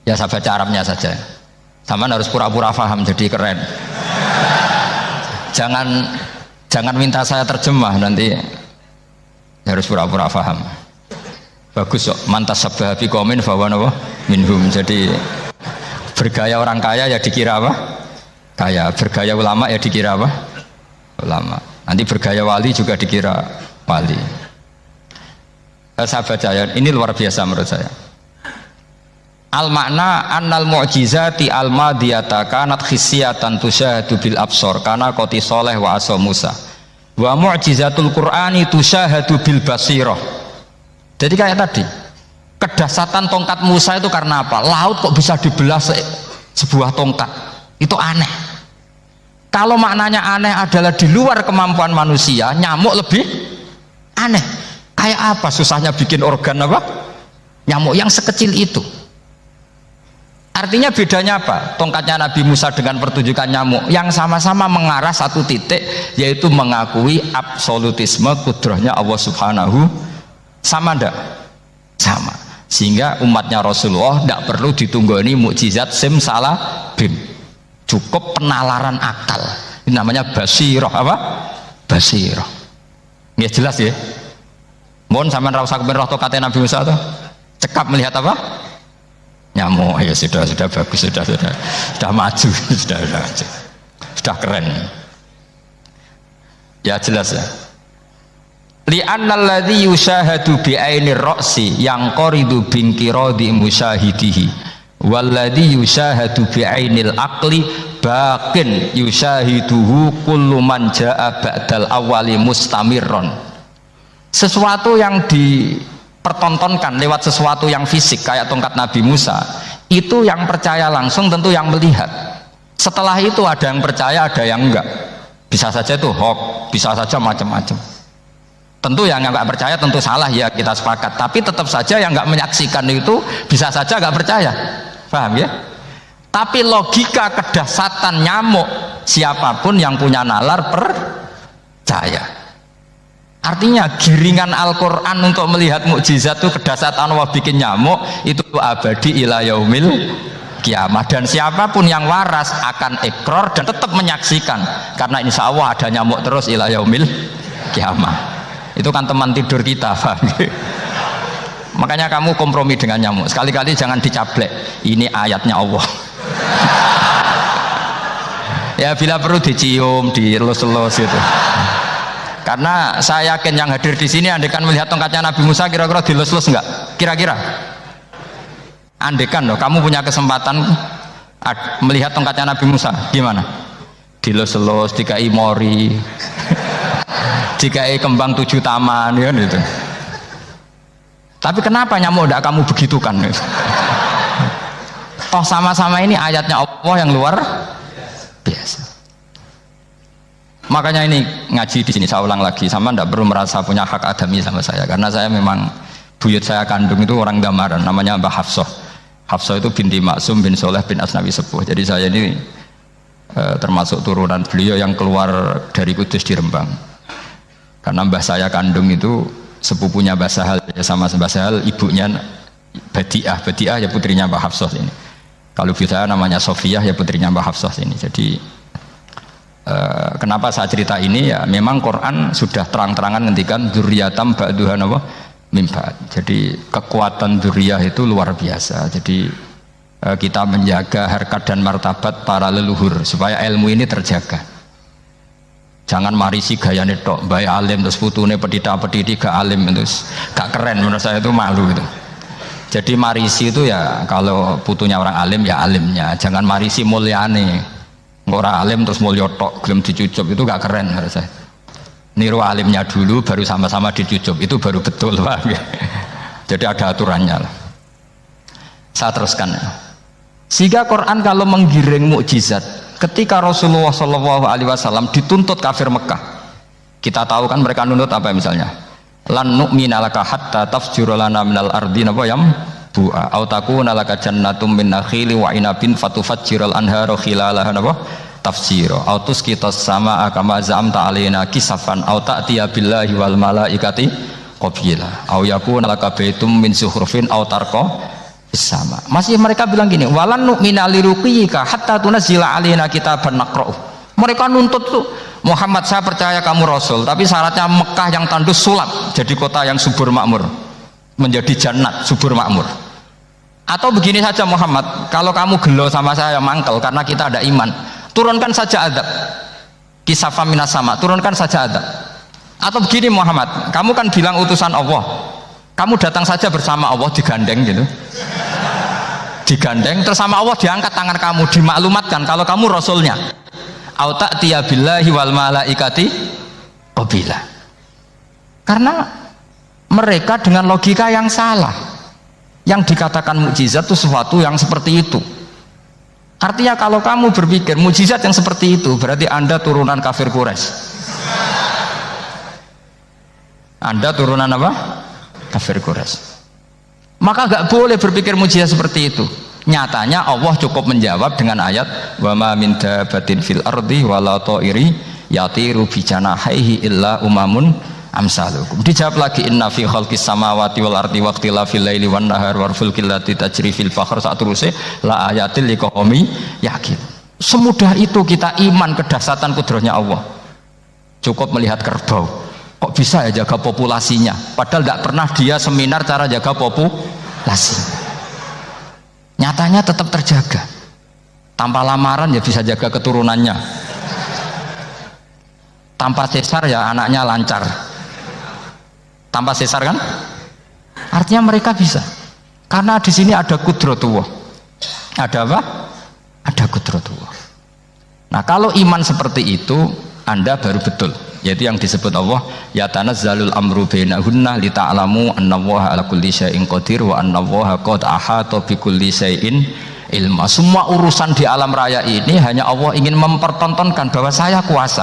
Ya saya baca Arabnya saja. Sama harus pura-pura paham jadi keren. Jangan minta saya terjemah, nanti harus pura-pura paham. Bagus kok, mantas sabah bi qaumin fa huwa minhum. Jadi bergaya orang kaya ya dikira apa? Kaya. Bergaya ulama ya dikira apa? Ulama. Nanti bergaya wali juga dikira wali. Saya baca ya, ini luar biasa menurut saya. Al makna annal mu'jizati al madiyata kanat khissiyatan tusyahadu bil absor kana qoti soleh wa asa Musa Wa mu'jizatul Qur'ani tusyahadu bil basirah. Jadi kayak tadi, kedahsyatan tongkat Musa itu karena apa? Laut kok bisa dibelah sebuah tongkat, itu aneh. Kalau maknanya aneh adalah di luar kemampuan manusia, nyamuk lebih aneh. Kayak apa susahnya bikin organ apa? Nyamuk yang sekecil itu. Artinya bedanya apa? Tongkatnya Nabi Musa dengan pertunjukan nyamuk yang sama-sama mengarah satu titik, yaitu mengakui absolutisme kudrahnya Allah Subhanahu. Sama ndak? Sama. Sehingga umatnya Rasulullah tidak perlu ditunggoni mukjizat simsalabim, cukup penalaran akal. Ini namanya basirah. Apa? Basirah. Nggih jelas ya. Mohon sampean ra usah kepen roh tokate Nabi Musa tuh. Cekap melihat apa? Nyamuk. Ya sudah bagus, sudah maju, sudah keren. Ya jelas ya. Li'annal ladzi yushahadu bi ainir ra'si yang qaridu binqiradi musyahidihi walladzi yushahadu bi ainil aqli baqin yushahiduhu kullu man jaa ba'dal awali mustamirron. Sesuatu yang dipertontonkan lewat sesuatu yang fisik kayak tongkat Nabi Musa, itu yang percaya langsung tentu yang melihat. Setelah itu ada yang percaya, ada yang enggak. Bisa saja itu hoax, bisa saja macam-macam. Tentu yang nggak percaya tentu salah, ya kita sepakat, tapi tetap saja yang nggak menyaksikan itu bisa saja nggak percaya, paham ya? Tapi logika kedahsyatan nyamuk, siapapun yang punya nalar percaya. Artinya giringan Al-Quran untuk melihat mukjizat itu kedahsyatan Allah bikin nyamuk itu abadi ila yaumil kiamah, dan siapapun yang waras akan ikrar dan tetap menyaksikan, karena insya Allah ada nyamuk terus ila yaumil kiamah. Itu kan teman tidur kita, makanya kamu kompromi dengan nyamuk, sekali-kali jangan dicaplek, ini ayatnya Allah. Ya bila perlu dicium, dielus-elus gitu. Karena saya yakin yang hadir di sini andekan melihat tongkatnya Nabi Musa kira-kira dilus-elus enggak? Kira-kira andekan loh kamu punya kesempatan melihat tongkatnya Nabi Musa, gimana? Dilus-elus, dikai mori, dikai kembang 7 taman ya gitu. Tapi kenapa nyamuk tidak kamu begitukan? Toh sama-sama ini ayatnya Allah yang luar biasa. Makanya ini ngaji di sini saya ulang lagi, sama tidak perlu merasa punya hak adami sama saya, karena saya memang buyut saya kandung itu orang Damaran, namanya Mbah Hafsah. Hafsah itu binti Maksum bin Soleh bin Asnawi Sepuh. Jadi saya ini termasuk turunan beliau yang keluar dari Kudus di Rembang. Karena mbah saya kandung itu sepupunya Mbah Sahal, ya, sama Mbah Sahal ibunya Badiah ya putrinya Mbah Hafsah ini. Kalau ibu saya namanya Sofiyah, ya putrinya Mbah Hafsah ini. Jadi kenapa saya cerita ini, ya memang Quran sudah terang-terangan ngendikan dzurriyatam ba'duha min ba'd. Jadi kekuatan dzurriyah itu luar biasa. Jadi kita menjaga harkat dan martabat para leluhur supaya ilmu ini terjaga. Jangan marisi gaya netok, baik alim terus putune pedita-pediti gak alim terus gak keren, menurut saya itu malu gitu. Jadi marisi itu ya kalau putunya orang alim ya alimnya, jangan marisi mulyane. Orang alim terus mulya tok gelem dicucup, itu gak keren menurut saya. Niru alimnya dulu baru sama-sama dicucup, itu baru betul, Pak. Jadi ada aturannya lah. Saya teruskan. Sehingga Quran kalau menggiring mukjizat, ketika Rasulullah SAW dituntut kafir Mekah, kita tahu kan mereka nuntut apa misalnya? Lan nu'mina laka hatta tafjura lana minal ardi bu'a au takuna laka jannatum min nakhili wa inabin fatufajjiral anhara khilalaha tafsira au tusqitas samaa kama za'amta alaina kisafan au ta'tiya billahi wal malaikati qabila au yakuna laka baitum min zuhrufin au tarqa sama. Masih mereka bilang gini, walan nu'mina liruqiyika hatta tunazzila alaina kitaban naqra'u. Mereka nuntut tuh, Muhammad saya percaya kamu Rasul, tapi syaratnya Mekah yang tandus sulap jadi kota yang subur makmur, menjadi jannat subur makmur. Atau begini saja Muhammad, kalau kamu gelo sama saya mangkel karena kita ada iman, turunkan saja adab, kisafah minas sama, turunkan saja adab. Atau begini Muhammad, kamu kan bilang utusan Allah, kamu datang saja bersama Allah, digandeng gitu, digandeng terus sama Allah diangkat tangan kamu, dimaklumatkan kalau kamu Rasulnya. Au ta'tiya billahi wal malaikati qabila. Karena mereka dengan logika yang salah. Yang dikatakan mukjizat itu sesuatu yang seperti itu. Artinya kalau kamu berpikir mukjizat yang seperti itu, berarti Anda turunan kafir Quraisy. Anda turunan apa? Kafir Quraisy. Maka gak boleh berpikir mukjizat seperti itu. Nyatanya Allah cukup menjawab dengan ayat wa ma min dabatin fil ardi wala ta'iri yatiru bi janahihi illa umamun amsalukum. Dijawab lagi inna fi khalqis samawati wal ardi waqtilafil laili wan nahar wal fulkil lati tajri fil bahr saturuse la ayatil liqaumi yakin. Semudah itu kita iman kedahsyatan kudrahnya Allah. Cukup melihat kerbau, kok bisa ya jaga populasinya, padahal tidak pernah dia seminar cara jaga populasi. Nyatanya tetap terjaga. Tanpa lamaran ya bisa jaga keturunannya. Tanpa sesar ya anaknya lancar. Tanpa sesar kan? Artinya mereka bisa. Karena di sini ada kudratullah. Ada apa? Ada kudratullah. Nah, kalau iman seperti itu, Anda baru betul. Yaitu yang disebut Allah ya tanazzalul amru bainahunna lita'lamu annallaha ala kulli syai'in qadir wa annallaha qad ahata bi kulli syai'in ilma. Semua urusan di alam raya ini hanya Allah ingin mempertontonkan bahwa saya kuasa.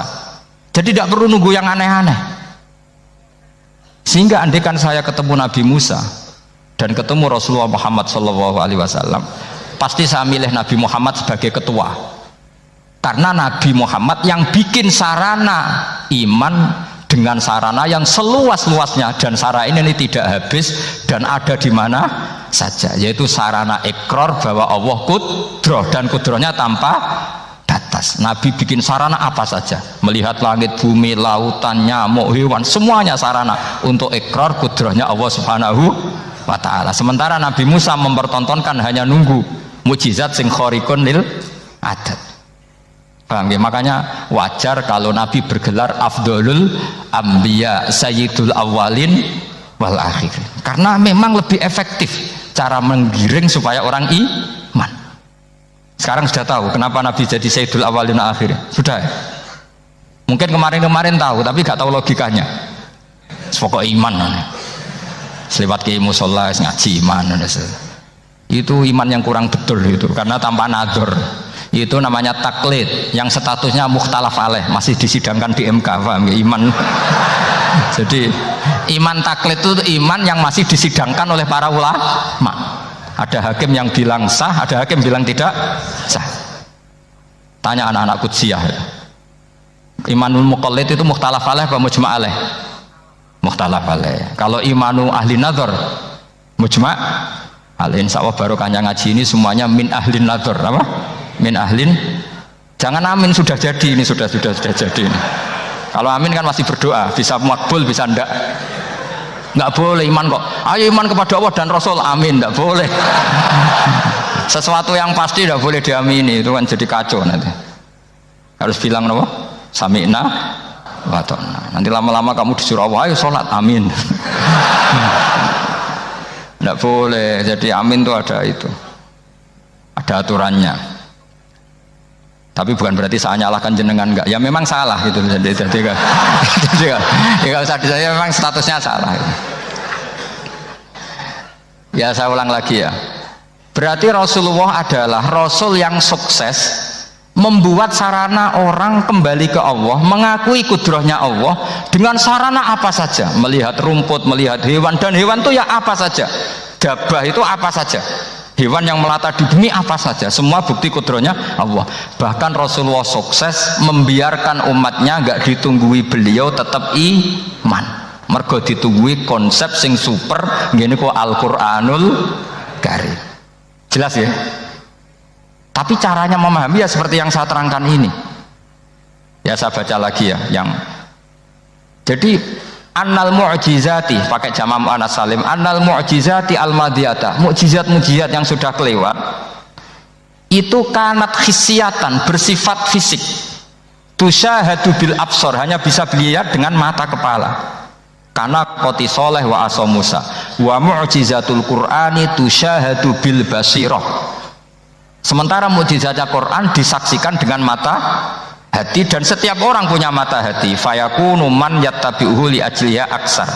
Jadi tidak perlu nunggu yang aneh-aneh. Sehingga andaikan saya ketemu Nabi Musa dan ketemu Rasulullah Muhammad SAW, pasti saya milih Nabi Muhammad sebagai ketua. Karena Nabi Muhammad yang bikin sarana iman dengan sarana yang seluas-luasnya, dan sarana ini tidak habis dan ada di mana saja, yaitu sarana ikrar bahwa Allah kudroh dan kudrohnya tanpa batas. Nabi bikin sarana apa saja, melihat langit, bumi, lautan, nyamuk, hewan, semuanya sarana untuk ikrar kudrohnya Allah Subhanahu wa ta'ala. Sementara Nabi Musa mempertontonkan hanya nunggu mukjizat sing khariqun lil adat. Paham ya? Makanya wajar kalau Nabi bergelar Afdolul Ambiya Sayyidul Awalin wal Akhirin, karena memang lebih efektif cara menggiring supaya orang iman. Sekarang sudah tahu kenapa Nabi jadi Sayyidul Awalin wal Akhirin? Sudah ya? Mungkin kemarin-kemarin tahu tapi gak tahu logikanya. Pokok iman selewat ke musola ngaji iman, itu iman yang kurang betul itu, karena tanpa nador. Itu namanya taklid yang statusnya mukhtalaf alaih, masih disidangkan di MK. Paham ya? Iman jadi iman taklid itu iman yang masih disidangkan oleh para ulama. Ada hakim yang bilang sah, ada hakim bilang tidak sah. Tanya anak-anak Qudsiyah ya. Imanul muqallid itu mukhtalaf alaih apa mujma' alaih? Mukhtalaf alaih. Kalau imanu ahli nadhar mujma' alaih. Insyaallah barokahnya ngaji ini semuanya min ahli nadhar. Apa? Min ahlin, jangan amin sudah jadi, ini sudah jadi ini. Kalau amin kan masih berdoa, bisa makbul bisa ndak. Nggak boleh iman kok ayo iman kepada Allah dan Rasul, amin, nggak boleh. Sesuatu yang pasti nggak boleh diamini, itu kan jadi kacau nanti. Harus bilang apa? Sami'na wa ta'na. Nanti lama-lama kamu disuruh Allah ayo sholat, amin. Nggak boleh. Jadi amin tuh ada itu, ada aturannya. Tapi bukan berarti saya nyalahkan jenengan, enggak. Ya memang salah gitu. Jadi kan. Ya usah saya memang statusnya salah. Ya saya ulang lagi ya. Berarti Rasulullah adalah Rasul yang sukses membuat sarana orang kembali ke Allah, mengakui kudrohnya Allah dengan sarana apa saja. Melihat rumput, melihat hewan, dan hewan itu ya apa saja. Dabah itu apa saja. Hewan yang melata di bumi apa saja, semua bukti kudrohnya Allah. Bahkan Rasulullah sukses membiarkan umatnya nggak ditunggui beliau tetap iman. Mergo ditunggui konsep sing super, gini kok Al-Quranul Karim. Jelas ya? Tapi caranya memahami ya seperti yang saya terangkan ini. Ya saya baca lagi ya, yang jadi annal mu'jizati pakai jamak muannas salim, annal mu'jizati al-madiyata, mukjizat-mukjizat yang sudah kelewat itu kanat khisiatan, bersifat fisik, tusyahadu bil absor, hanya bisa dilihat dengan mata kepala, karena qoti soleh wa asa Musa, wa mu'jizatul Qur'ani tusyahadu bil basirah. Sementara mukjizatnya Quran disaksikan dengan mata hati, dan setiap orang punya mata hati. Fayakunu man yattabi'uhu li ajliha aksar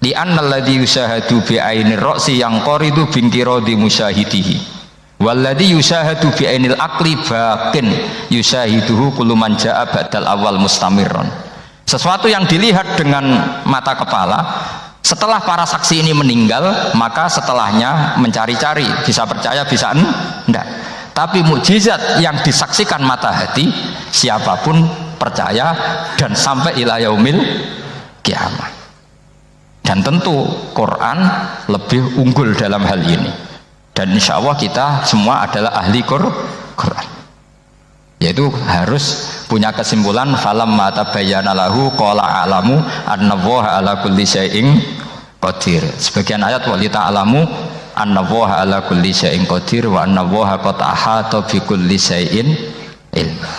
li anna alladhi yusahadu bi ainir ra'si yang qoridu bingkirodi musyahidihi walladhi yusahadu bi ainil aqli baqin yusahiduhu kullu man ja'a ba'dal awal mustamirron. Sesuatu yang dilihat dengan mata kepala, setelah para saksi ini meninggal, maka setelahnya mencari-cari, bisa percaya bisa enggak. Tapi mukjizat yang disaksikan mata hati, siapapun percaya dan sampai ila yaumil kiamat. Dan tentu Quran lebih unggul dalam hal ini. Dan insya Allah kita semua adalah ahli Quran. Yaitu harus punya kesimpulan falamma tabayyana lahu qala a'lamu annallaha ala kulli syai'in qadir. Sebagian ayat wa li ta'lamu annallaha ala kulli syai'in qadir wa annallaha qad ahata bi kulli syai'in ilma.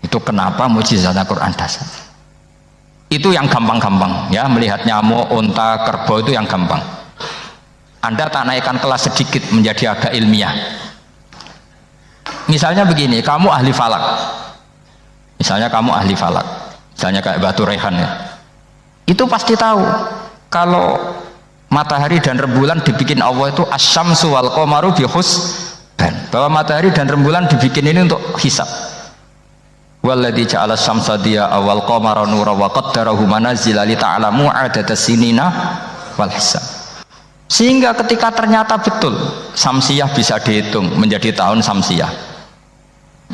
Itu kenapa mukjizat Al-Qur'an dasar. Itu yang gampang-gampang ya, melihat nyamuk, unta, kerbau itu yang gampang. Anda tak naikkan kelas sedikit menjadi agak ilmiah. Misalnya begini, kamu ahli falak. Misalnya kamu ahli falak. Misalnya kayak Batu Rehan ya. Itu pasti tahu kalau matahari dan rembulan dibikin Allah itu asyamsu wal qamaru bi husban. Bahwa matahari dan rembulan dibikin ini untuk hisab. Walladzi ja'ala syamsa diya wal qamara nura wa qaddarahu manazila li ta'lamu 'adada sinina wal hisab. Sehingga ketika ternyata betul samsiyah bisa dihitung menjadi tahun samsiyah,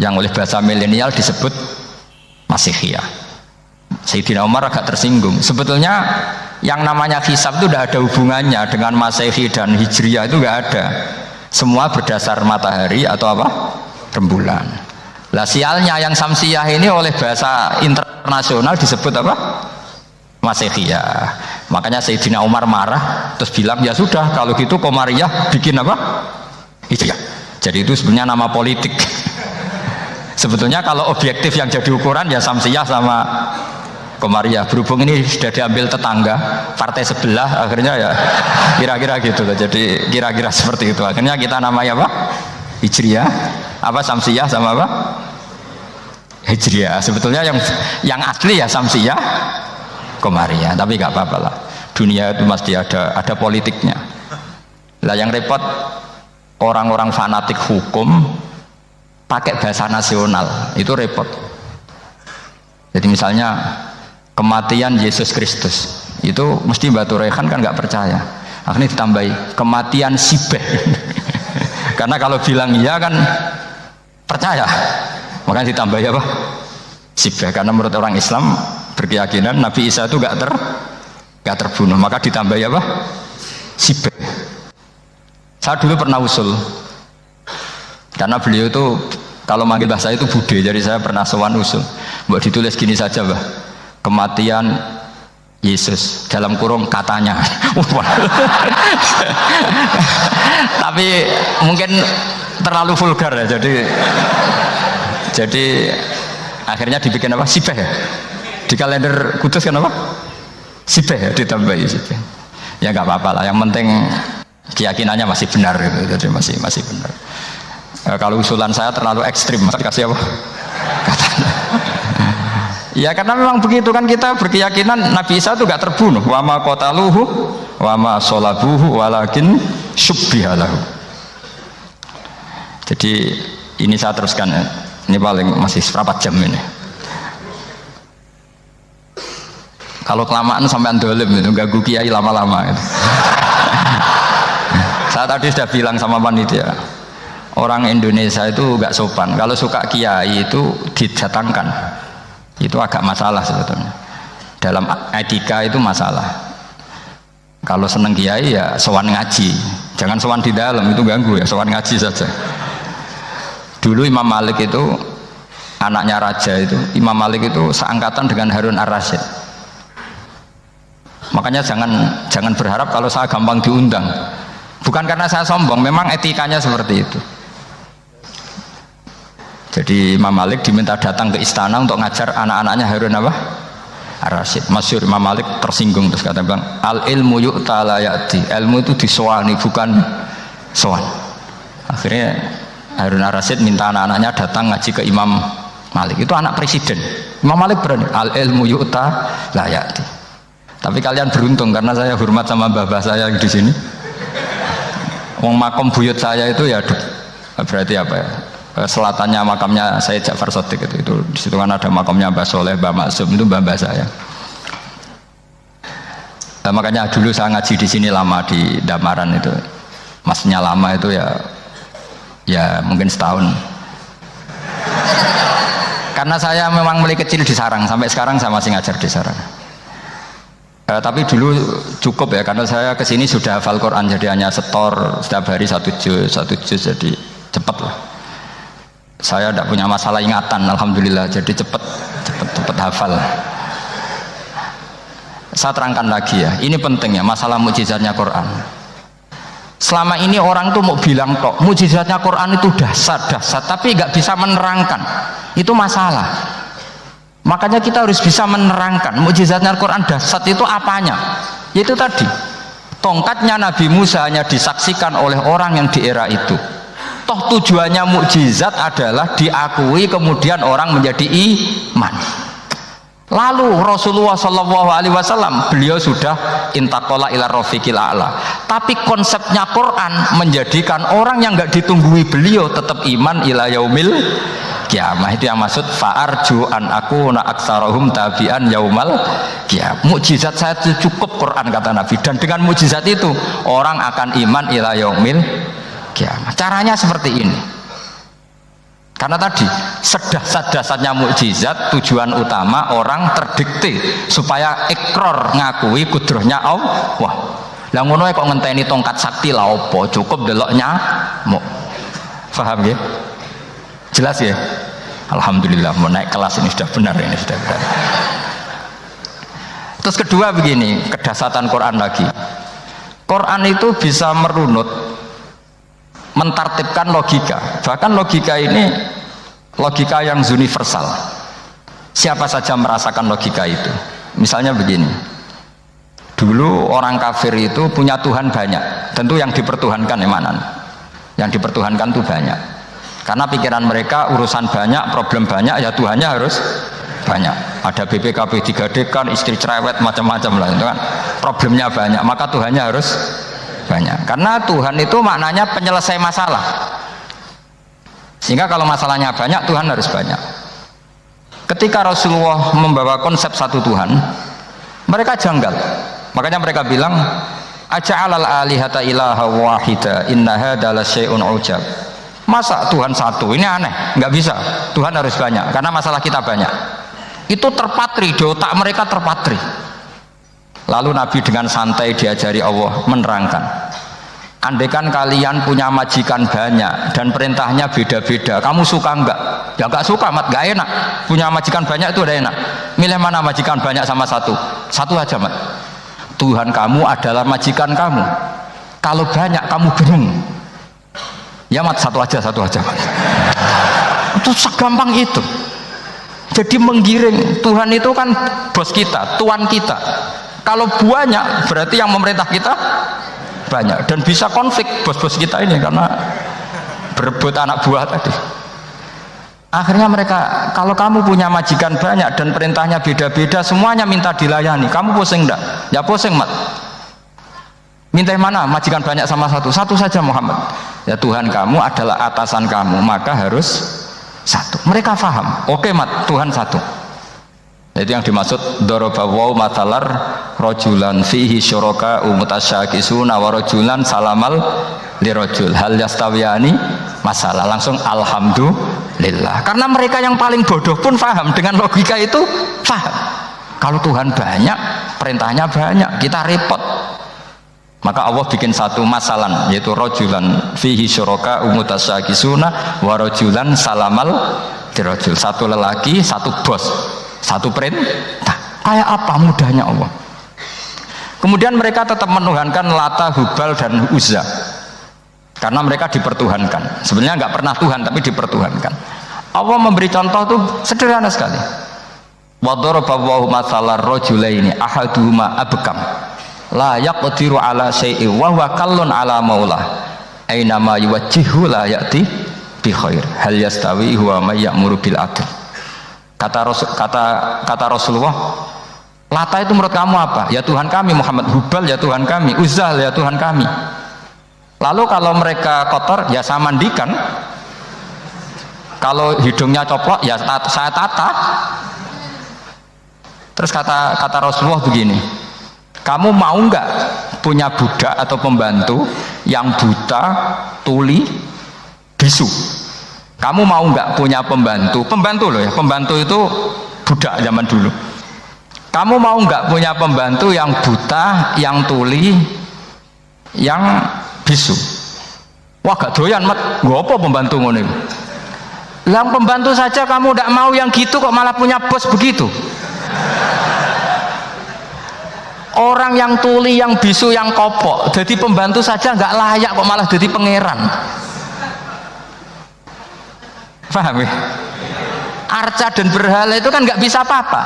yang oleh bahasa milenial disebut Masihiyah. Sayyidina Umar agak tersinggung. Sebetulnya yang namanya hisab itu tidak ada hubungannya dengan Masehi dan Hijriyah, itu nggak ada. Semua berdasar matahari atau apa? Rembulan. Lah sialnya yang samsiyah ini oleh bahasa internasional disebut apa? Masihiyah. Makanya Sayyidina Umar marah terus bilang ya sudah kalau gitu Qamariyah bikin apa? Hijriyah. Jadi itu sebenarnya nama politik. Sebetulnya kalau objektif yang jadi ukuran ya samsiyah sama Qamariyah. Berhubung ini sudah diambil tetangga partai sebelah, akhirnya ya kira-kira gitu loh. Jadi kira-kira seperti itu. Akhirnya kita namanya apa? Hijriyah. Apa samsiyah sama apa? Hijriyah. Sebetulnya yang asli ya samsiyah, Qamariyah. Tapi nggak apa-apa lah. Dunia itu pasti ada politiknya. Lah yang repot orang-orang fanatik hukum pakai bahasa nasional, itu repot. Jadi misalnya kematian Yesus Kristus, itu mesti Batu Rehan kan nggak percaya. Akhirnya ditambahi kematian Sibeh. Karena kalau bilang iya kan percaya, makanya ditambahi apa? Sibeh. Karena menurut orang Islam berkeyakinan Nabi Isa itu nggak terbunuh, maka ditambahi apa? Sibeh. Saya dulu pernah usul, karena beliau itu kalau manggil bahasa itu bude, jadi saya pernah sowan usul. Mbak ditulis gini saja, Mbak. Kematian Yesus dalam kurung katanya. Tapi mungkin terlalu vulgar ya, jadi akhirnya dibikin apa? Sibeh ya. Di kalender Kudus kan apa? Sibeh ya, ditambahi Sibeh. Ya nggak apa-apa lah, yang penting keyakinannya masih benar gitu, jadi masih benar. Kalau usulan saya terlalu ekstrim, masa dikasih apa? Katanya. Ya karena memang begitu kan, kita berkeyakinan Nabi Isa itu gak terbunuh. Wa ma qataluhu wa ma sholabuhu walakin syubbihalahu. Jadi ini saya teruskan ya. Ini paling masih seperempat jam ini. Kalau kelamaan sampai dolim itu ganggu kiai lama-lama gitu. Saya tadi sudah bilang sama panitia, orang Indonesia itu gak sopan. Kalau suka kiai itu didatangkan, itu agak masalah sebetulnya. Dalam etika itu masalah. Kalau seneng kiai ya sowan ngaji, jangan sowan di dalam, itu ganggu ya, sowan ngaji saja. Dulu Imam Malik itu anaknya raja itu, Imam Malik itu seangkatan dengan Harun Ar-Rasyid. Makanya jangan berharap kalau saya gampang diundang. Bukan karena saya sombong, memang etikanya seperti itu. Jadi Imam Malik diminta datang ke istana untuk ngajar anak-anaknya Harun apa? Ar-Rasyid. Masyhur Imam Malik tersinggung terus kata bang, al ilmu yu'ta la ya'ti. Ilmu itu disowani bukan sowan. Akhirnya Harun Ar-Rasyid minta anak-anaknya datang ngaji ke Imam Malik itu anak presiden. Imam Malik berani al ilmu yu'ta la ya'ti. Tapi kalian beruntung karena saya hormat sama mbah saya di sini. Wong makom buyut saya itu ya berarti apa ya? Selatannya makamnya Sayyid Ja'far Shadiq itu di situ kan ada makamnya Mbah Soleh, Mbah Maksum itu mbah saya. Nah, makanya dulu saya ngaji di sini lama di Damaran itu. Masnya lama itu ya mungkin setahun. Karena saya memang mulai kecil di Sarang, sampai sekarang saya masih ngajar di Sarang. Tapi dulu cukup ya, karena saya kesini sudah hafal Quran, jadi hanya setor setiap hari satu juz, jadi cepat lah. Saya tidak punya masalah ingatan, alhamdulillah, jadi cepat hafal. Saya terangkan lagi ya, ini penting ya, masalah mukjizatnya Quran. Selama ini orang tuh mau bilang kok mukjizatnya Quran itu dahsyat, tapi nggak bisa menerangkan. Itu masalah. Makanya kita harus bisa menerangkan mukjizatnya Quran dahsyat itu apanya. Yaitu tadi, tongkatnya Nabi Musa hanya disaksikan oleh orang yang di era itu. Toh tujuannya mukjizat adalah diakui kemudian orang menjadi iman. Lalu Rasulullah SAW beliau sudah intaqala ila rafiqil a'la. Tapi konsepnya Quran menjadikan orang yang nggak ditunggui beliau tetap iman ila yaumil kiamah. Itu yang maksud fa'arju an akuna aktsarahum tabi'an yaumal kiamah. Mukjizat saya itu cukup Quran kata Nabi, dan dengan mukjizat itu orang akan iman ila yaumil kiamah. Caranya seperti ini. Karena tadi sedahsyat-dahsyatnya mukjizat tujuan utama orang terdikte supaya ikrar ngakui kudrohnya Allah. Lah ngono kok ngenteni tongkat sakti lah opo, cukup deloknya mau. Paham ya? Jelas ya? Alhamdulillah mau naik kelas ini sudah benar ini sudah benar. Terus kedua begini, kedahsyatan Quran lagi. Quran itu bisa merunut, mentartibkan logika. Bahkan logika ini logika yang universal. Siapa saja merasakan logika itu. Misalnya begini, dulu orang kafir itu punya Tuhan banyak. Tentu yang dipertuhankan emanan, yang dipertuhankan itu banyak. Karena pikiran mereka urusan banyak, problem banyak, ya Tuhannya harus banyak. Ada BPKB 3D kan, istri cerewet macam-macam lah itu kan. Problemnya banyak, maka Tuhannya harus banyak. Karena Tuhan itu maknanya penyelesai masalah. Sehingga kalau masalahnya banyak, Tuhan harus banyak. Ketika Rasulullah membawa konsep satu Tuhan, mereka janggal. Makanya mereka bilang, aja'alal alihata ilaha wahida inna hadza la syai'un ujab. Masa Tuhan satu? Ini aneh, nggak bisa. Tuhan harus banyak karena masalah kita banyak. Itu terpatri di otak mereka, terpatri. Lalu Nabi dengan santai diajari Allah menerangkan, andaikan kalian punya majikan banyak dan perintahnya beda-beda, kamu suka enggak? Ya enggak suka, mat, enggak enak. Punya majikan banyak itu udah enak. Milih mana majikan banyak sama satu? Satu aja, mat. Tuhan kamu adalah majikan kamu. Kalau banyak kamu bingung. Ya mat, satu aja mat. Itu segampang itu. Jadi menggiring, Tuhan itu kan bos kita, tuan kita. Kalau banyak berarti yang memerintah kita banyak, dan bisa konflik bos-bos kita ini karena berebut anak buah tadi. Akhirnya mereka, kalau kamu punya majikan banyak dan perintahnya beda-beda, semuanya minta dilayani, kamu pusing enggak? Ya pusing, mat. Minta mana? Majikan banyak sama satu? Satu saja Muhammad. Ya Tuhan kamu adalah atasan kamu, maka harus satu. Mereka paham. Oke, mat, Tuhan satu. Itu yang dimaksud dorobawaw matalar rojulan fihi syuraka umutasyakisuna wa rojulan salamal lirojul hal yastawiyani masalah. Langsung alhamdulillah, karena mereka yang paling bodoh pun paham dengan logika itu, paham kalau Tuhan banyak, perintahnya banyak, kita repot. Maka Allah bikin satu masalah, yaitu rojulan fihi syuraka umutasyakisuna wa rojulan salamal lirojul. Satu lelaki, satu bos, satu perintah. Kayak apa mudahnya Allah. Kemudian mereka tetap menuhankan Lata, Hubal dan Uzza karena mereka dipertuhankan. Sebenarnya nggak pernah Tuhan tapi dipertuhankan. Allah memberi contoh itu sederhana sekali. Wa daraballahu mathalar rajulaini ahaduhuma abkam la yaqdiru ala syai'in wa huwa kallun ala maulah aina ma yuwajjihu la ya'ti bi khair hal yastawi huwa may ya'muru bil adl. Kata Rasulullah, Lata itu menurut kamu apa? Ya Tuhan kami. Muhammad, Hubal ya Tuhan kami. Uzzah ya Tuhan kami. Lalu kalau mereka kotor ya saya mandikan. Kalau hidungnya coplok ya saya tata. Terus kata Rasulullah begini, kamu mau nggak punya budak atau pembantu yang buta, tuli, bisu? Kamu mau nggak punya pembantu loh ya, pembantu itu budak zaman dulu. Kamu mau nggak punya pembantu yang buta, yang tuli, yang bisu? Wah gak doyan mat, gak apa pembantu ngono itu. Yang pembantu saja kamu tidak mau yang gitu kok malah punya bos begitu. Orang yang tuli, yang bisu, yang kopok, jadi pembantu saja nggak layak kok malah jadi pangeran. Paham ya? Arca dan berhala itu kan nggak bisa apa-apa.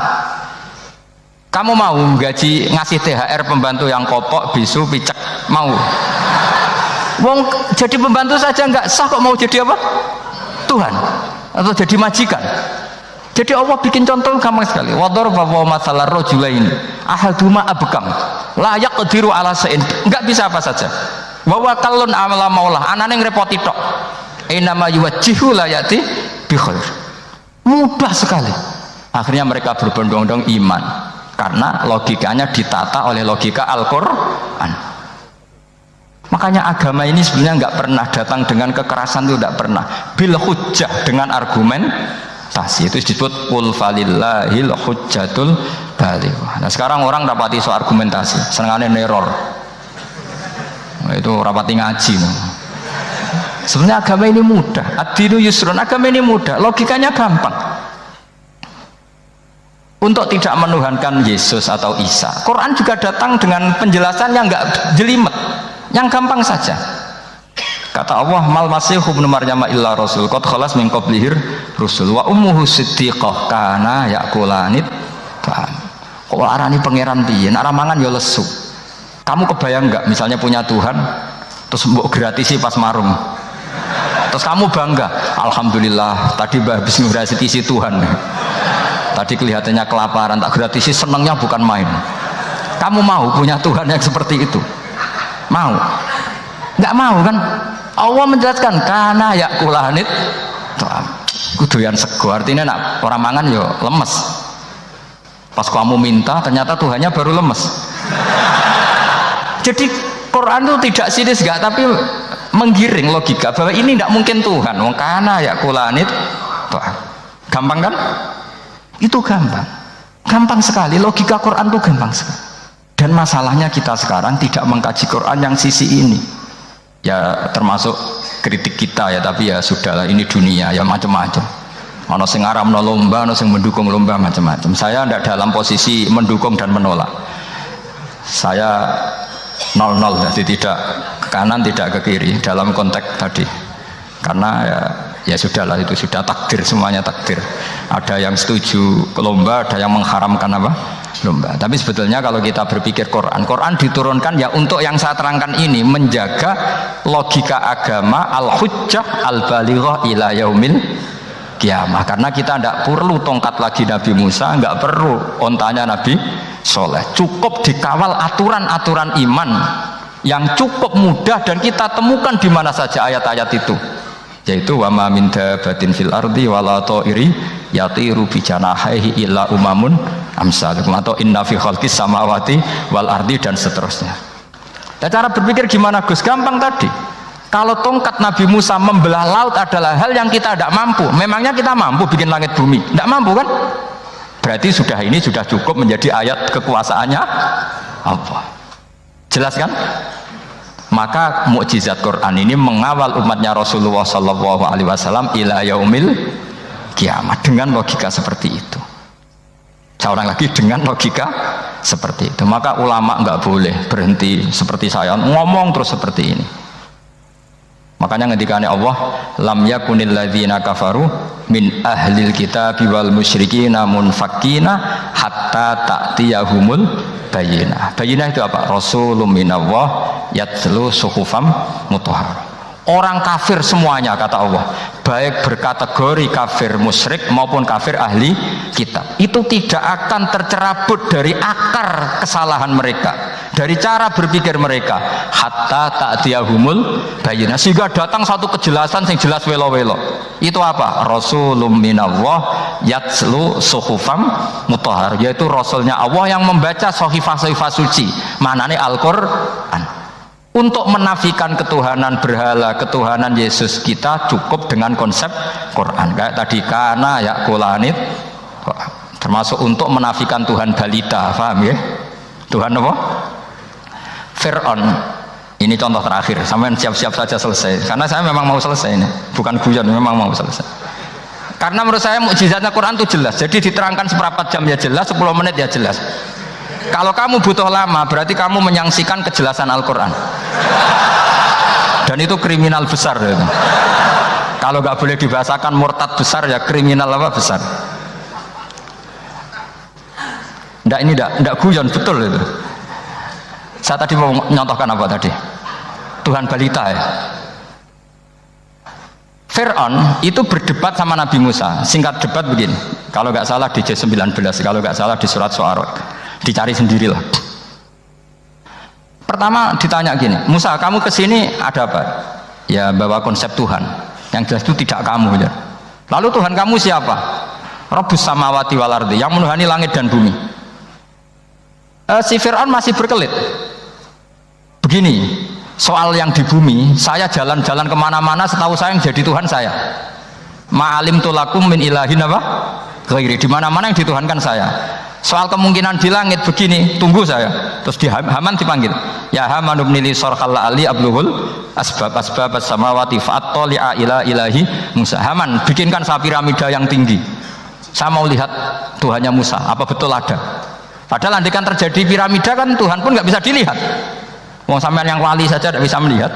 Kamu mau gaji ngasih THR pembantu yang kopok, bisu, picek? Mau? Wong jadi pembantu saja nggak sah kok mau jadi apa? Tuhan atau jadi majikan? Jadi Allah bikin contoh gampang sekali. Wador bahwa masalah rojulaini ahaduma abkam layak kediru ala sein, nggak bisa apa saja. Bahwa kalun amala maulah anane ngrepoti tok. Inama yuwajjihu layati bi khair. Mudah sekali. Akhirnya mereka berbondong-bondong iman. Karena logikanya ditata oleh logika Al-Quran. Makanya agama ini sebenarnya nggak pernah datang dengan kekerasan, itu tidak pernah. Bil hujjah, dengan argumentasi, itu disebut qul falillahil hujjatul balighah. Nah sekarang orang rapati soal argumentasi, senengane neror. Nah, itu rapati ngaji. Sebenarnya agama ini mudah. Ad-dinu yusrun, agama ini mudah, logikanya gampang. Untuk tidak menuhankan Yesus atau Isa, Quran juga datang dengan penjelasan yang enggak jelimet, yang gampang saja. Kata Allah, mal masihu ibnu maryam illa rasul qad khalas min qablihir rusul wa ummuhu siddiqah kana yakulanit. Kok arani pangeran piye? Nek mangan ya lesu. Kamu kebayang enggak misalnya punya Tuhan terus mbok gratisi pas marung. Terus kamu bangga, alhamdulillah tadi Mbah habis ngratisi Tuhan. Tadi kelihatannya kelaparan, tak gratisi, senangnya bukan main. Kamu mau punya Tuhan yang seperti itu? Mau? Nggak mau kan? Allah menjelaskan karena ya kulanit kuduyan sego, artinya nak orang mangan yo lemes. Pas kamu minta ternyata Tuhannya baru lemes. Jadi Quran itu tidak sinis enggak, tapi menggiring logika bahwa ini tidak mungkin Tuhan. Wong kana ya kulanit gampang kan? Itu gampang sekali, logika Quran itu gampang sekali. Dan masalahnya kita sekarang tidak mengkaji Quran yang sisi ini ya, termasuk kritik kita ya, tapi ya sudahlah, ini dunia ya macam-macam. Ono sing ngaramno lomba, ono sing mendukung lomba, macam-macam. Saya tidak dalam posisi mendukung dan menolak, saya 0-0, jadi tidak ke kanan tidak ke kiri dalam konteks tadi, karena ya sudahlah, itu sudah takdir, semuanya takdir. Ada yang setuju ke lomba, ada yang mengharamkan apa? Lomba. Tapi sebetulnya kalau kita berpikir Quran diturunkan ya untuk yang saya terangkan ini, menjaga logika agama al-hujjah al-balighah ila yaumil kiamah. Karena kita tidak perlu tongkat lagi Nabi Musa, nggak perlu ontanya Nabi Soleh, cukup dikawal aturan-aturan iman yang cukup mudah dan kita temukan di mana saja ayat-ayat itu, yaitu wa ma min dabatin fil ardi wala ta'iri yatiru bi janahihi illa umamun amsalukum, atau inna fi khalqis samawati wal ardi, dan seterusnya. Nah, cara berpikir gimana Gus? Gampang tadi. Kalau tongkat Nabi Musa membelah laut adalah hal yang kita tidak mampu, memangnya kita mampu bikin langit bumi? Tidak mampu kan? Berarti ini sudah cukup menjadi ayat kekuasaannya apa? Jelas kan? Maka mukjizat Quran ini mengawal umatnya Rasulullah Sallallahu Alaihi Wasallam ila yaumil kiamat dengan logika seperti itu. Saya ulang lagi, dengan logika seperti itu. Maka ulama nggak boleh berhenti seperti saya ngomong terus seperti ini. Makanya ngendikane Allah, lam yakunil ladzina kafaru min ahlil kitabi wal musyrikina munfakkina hatta ta'tiyahumul bayyinah. Bayyinah itu apa? Rasulun minallah yatlu suhufam mutahhar. Orang kafir semuanya, kata Allah, baik berkategori kafir musyrik maupun kafir ahli kitab, itu tidak akan tercerabut dari akar kesalahan mereka, dari cara berpikir mereka, hatta ta'tiyahumul bayyinah, sehingga datang satu kejelasan yang jelas welo-welo. Itu apa? Rasulun minallah yatslu suhufam mutahhar, yaitu rasulnya Allah yang membaca sahifah-sahifah suci, maknanya Al-Qur'an. Untuk menafikan ketuhanan berhala, ketuhanan Yesus, kita cukup dengan konsep Quran. Kayak tadi kana yakulanit, termasuk untuk menafikan Tuhan balita, paham ya? Tuhan apa? Fir'aun. Ini contoh terakhir, sampean siap-siap saja selesai, karena saya memang mau selesai ini, bukan guyon, memang mau selesai. Karena menurut saya mukjizatnya Quran itu jelas, jadi diterangkan seperempat jam ya jelas, 10 menit ya jelas. Kalau kamu butuh lama, berarti kamu menyangsikan kejelasan Al-Quran, dan itu kriminal besar ya. Kalau nggak boleh dibahasakan murtad besar, ya kriminal apa besar. Nggak guyon, betul itu. Saya tadi mau nyontohkan apa tadi? Tuhan balita ya. Fir'aun itu berdebat sama Nabi Musa. Singkat debat begini, kalau nggak salah di J19, kalau nggak salah di surat Syu'ara, dicari sendirilah. Pertama ditanya gini, Musa, kamu kesini ada apa? Ya bawa konsep Tuhan, yang jelas itu tidak kamu ya. Lalu Tuhan kamu siapa? Rabbus samawati wal ardi, yang menuhani langit dan bumi. Si Fir'aun masih berkelit. Begini, soal yang di bumi, saya jalan-jalan kemana-mana, setahu saya yang jadi Tuhan saya. Ma'alim tulakum min ilahin apa? Ghairi, di mana-mana yang dituhankan saya. Soal kemungkinan di langit begini, tunggu saya. Terus di Haman dipanggil, ya Haman ibnili sarhal ali abluhul asbab as-samawati fa'attali'a ila ilahi Musa. Haman, bikinkan saya piramida yang tinggi, saya mau lihat Tuhannya Musa, apa betul ada. Padahal andaikan terjadi piramida kan Tuhan pun nggak bisa dilihat. Wong sampean yang wali saja tidak bisa melihat.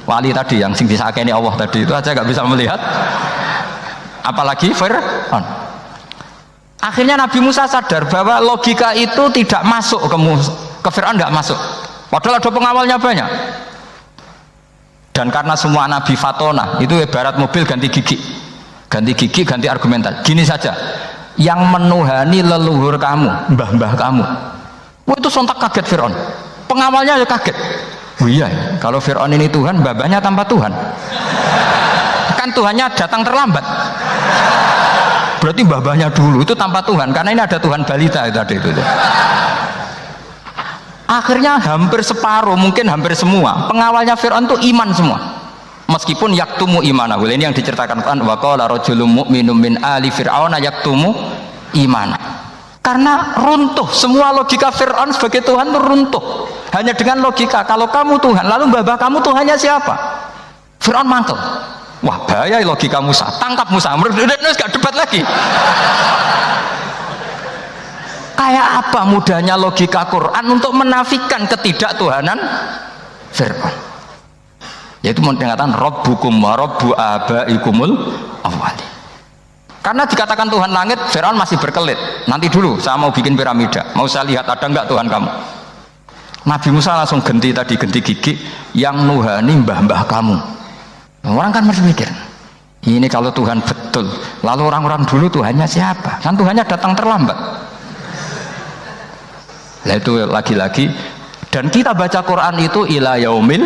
Wali tadi yang sing disakeni Allah tadi itu aja nggak bisa melihat, apalagi Fir'aun. Akhirnya Nabi Musa sadar bahwa logika itu tidak masuk ke Fir'aun, tidak masuk. Padahal ada pengawalnya banyak. Dan karena semua Nabi fatona, itu ibarat mobil ganti gigi, ganti argumentasi. Gini saja, yang menuhani leluhur kamu, mbah-mbah kamu, itu sontak kaget Fir'aun. Pengawalnya ya kaget. Oh iya, kalau Fir'aun ini Tuhan, mbah-mbahnya tanpa Tuhan. Kan Tuhannya datang terlambat. Berarti mbah-mbahnya dulu itu tanpa Tuhan, karena ini ada Tuhan balita tadi itu. Akhirnya hampir separuh, mungkin hampir semua pengawalnya Fir'aun itu iman semua, meskipun yaktumu imanahu. Ini yang diceritakan Quran, wa qala rajulun mu'minun min ali fir'auna yaktumu imana. Karena runtuh semua logika Fir'aun sebagai Tuhan itu runtuh hanya dengan logika kalau kamu Tuhan, lalu mbah-mbah kamu Tuhannya siapa? Fir'aun mangkel. Wah bahaya logika Musa, tangkap Musa, gak debat lagi. Kayak apa mudahnya logika Quran untuk menafikan ketidaktuhanan Fir'aun, yaitu mengatakan Rabbukum wa Rabbu abaikumul awwali. Karena dikatakan Tuhan langit, Fir'aun masih berkelit, nanti dulu saya mau bikin piramida, mau saya lihat ada enggak Tuhan kamu. Nabi Musa langsung ganti gigi, yang nuhani mbah-mbah kamu. Orang kan masih mikir, ini kalau Tuhan betul, lalu orang-orang dulu Tuhannya siapa? Kan Tuhannya datang terlambat. Nah itu lagi-lagi, dan kita baca Quran itu ila yaumil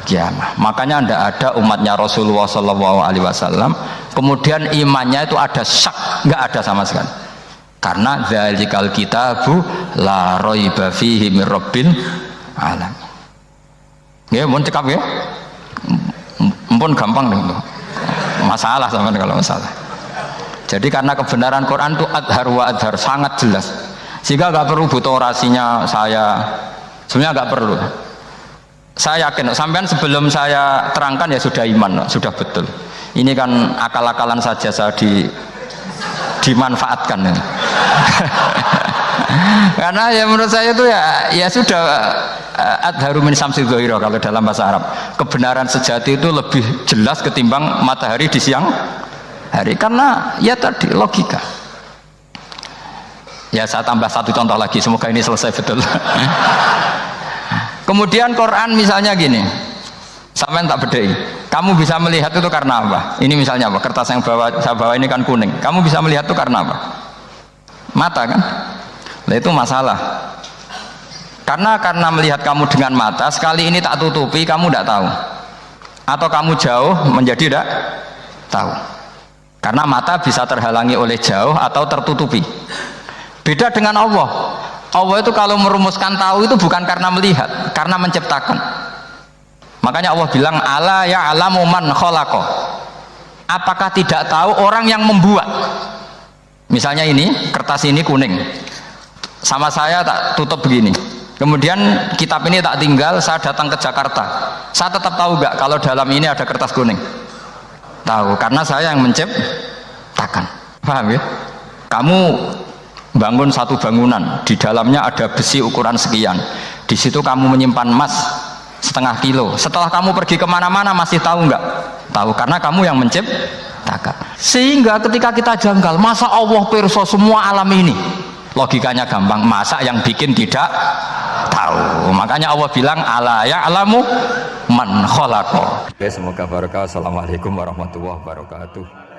kiamah. Makanya tidak ada umatnya Rasulullah SAW kemudian imannya itu ada syak, nggak ada sama sekali. Karena dzalikal kitabu la raiba fihi mir rabbil alamin. Ya, mohon cekap ya. Mumpun gampang nih masalah sama kalau masalah. Jadi karena kebenaran Quran itu adhar wa adhar, sangat jelas, sehingga nggak perlu butuh orasinya saya, sebenarnya nggak perlu. Saya yakin sampean sebelum saya terangkan ya sudah iman, sudah betul. Ini kan akal-akalan saja saya dimanfaatkan. Karena ya menurut saya itu ya sudah adharu min samsi dhohiro, kalau dalam bahasa Arab kebenaran sejati itu lebih jelas ketimbang matahari di siang hari, karena ya tadi logika. Ya saya tambah satu contoh lagi, semoga ini selesai betul. Kemudian Quran misalnya gini, Sampai tak bedai. Kamu bisa melihat itu karena apa? Ini misalnya apa? Kertas yang saya bawa ini kan kuning. Kamu bisa melihat itu karena apa? Mata kan? Nah itu masalah. Karena melihat kamu dengan mata, sekali ini tak tutupi, kamu tidak tahu. Atau kamu jauh menjadi tidak tahu. Karena mata bisa terhalangi oleh jauh atau tertutupi. Beda dengan Allah. Allah itu kalau merumuskan tahu itu bukan karena melihat, karena menciptakan. Makanya Allah bilang ala ya'lamu man khalaqa. Apakah tidak tahu orang yang membuat? Misalnya ini, kertas ini kuning. Sama saya tak tutup begini. Kemudian kitab ini tak tinggal, saya datang ke Jakarta. Saya tetap tahu nggak kalau dalam ini ada kertas kuning? Tahu, karena saya yang menciptakan. Paham ya? Kamu bangun satu bangunan, di dalamnya ada besi ukuran sekian. Di situ kamu menyimpan emas setengah kilo. Setelah kamu pergi kemana-mana masih tahu nggak? Tahu, karena kamu yang menciptakan. Sehingga ketika kita janggal, masa Allah pirsa semua alam ini? Logikanya gampang, masa yang bikin tidak tahu. Makanya Allah bilang ala ya'lamu man khalaqa. Semoga barokah. Assalamualaikum warahmatullahi wabarakatuh.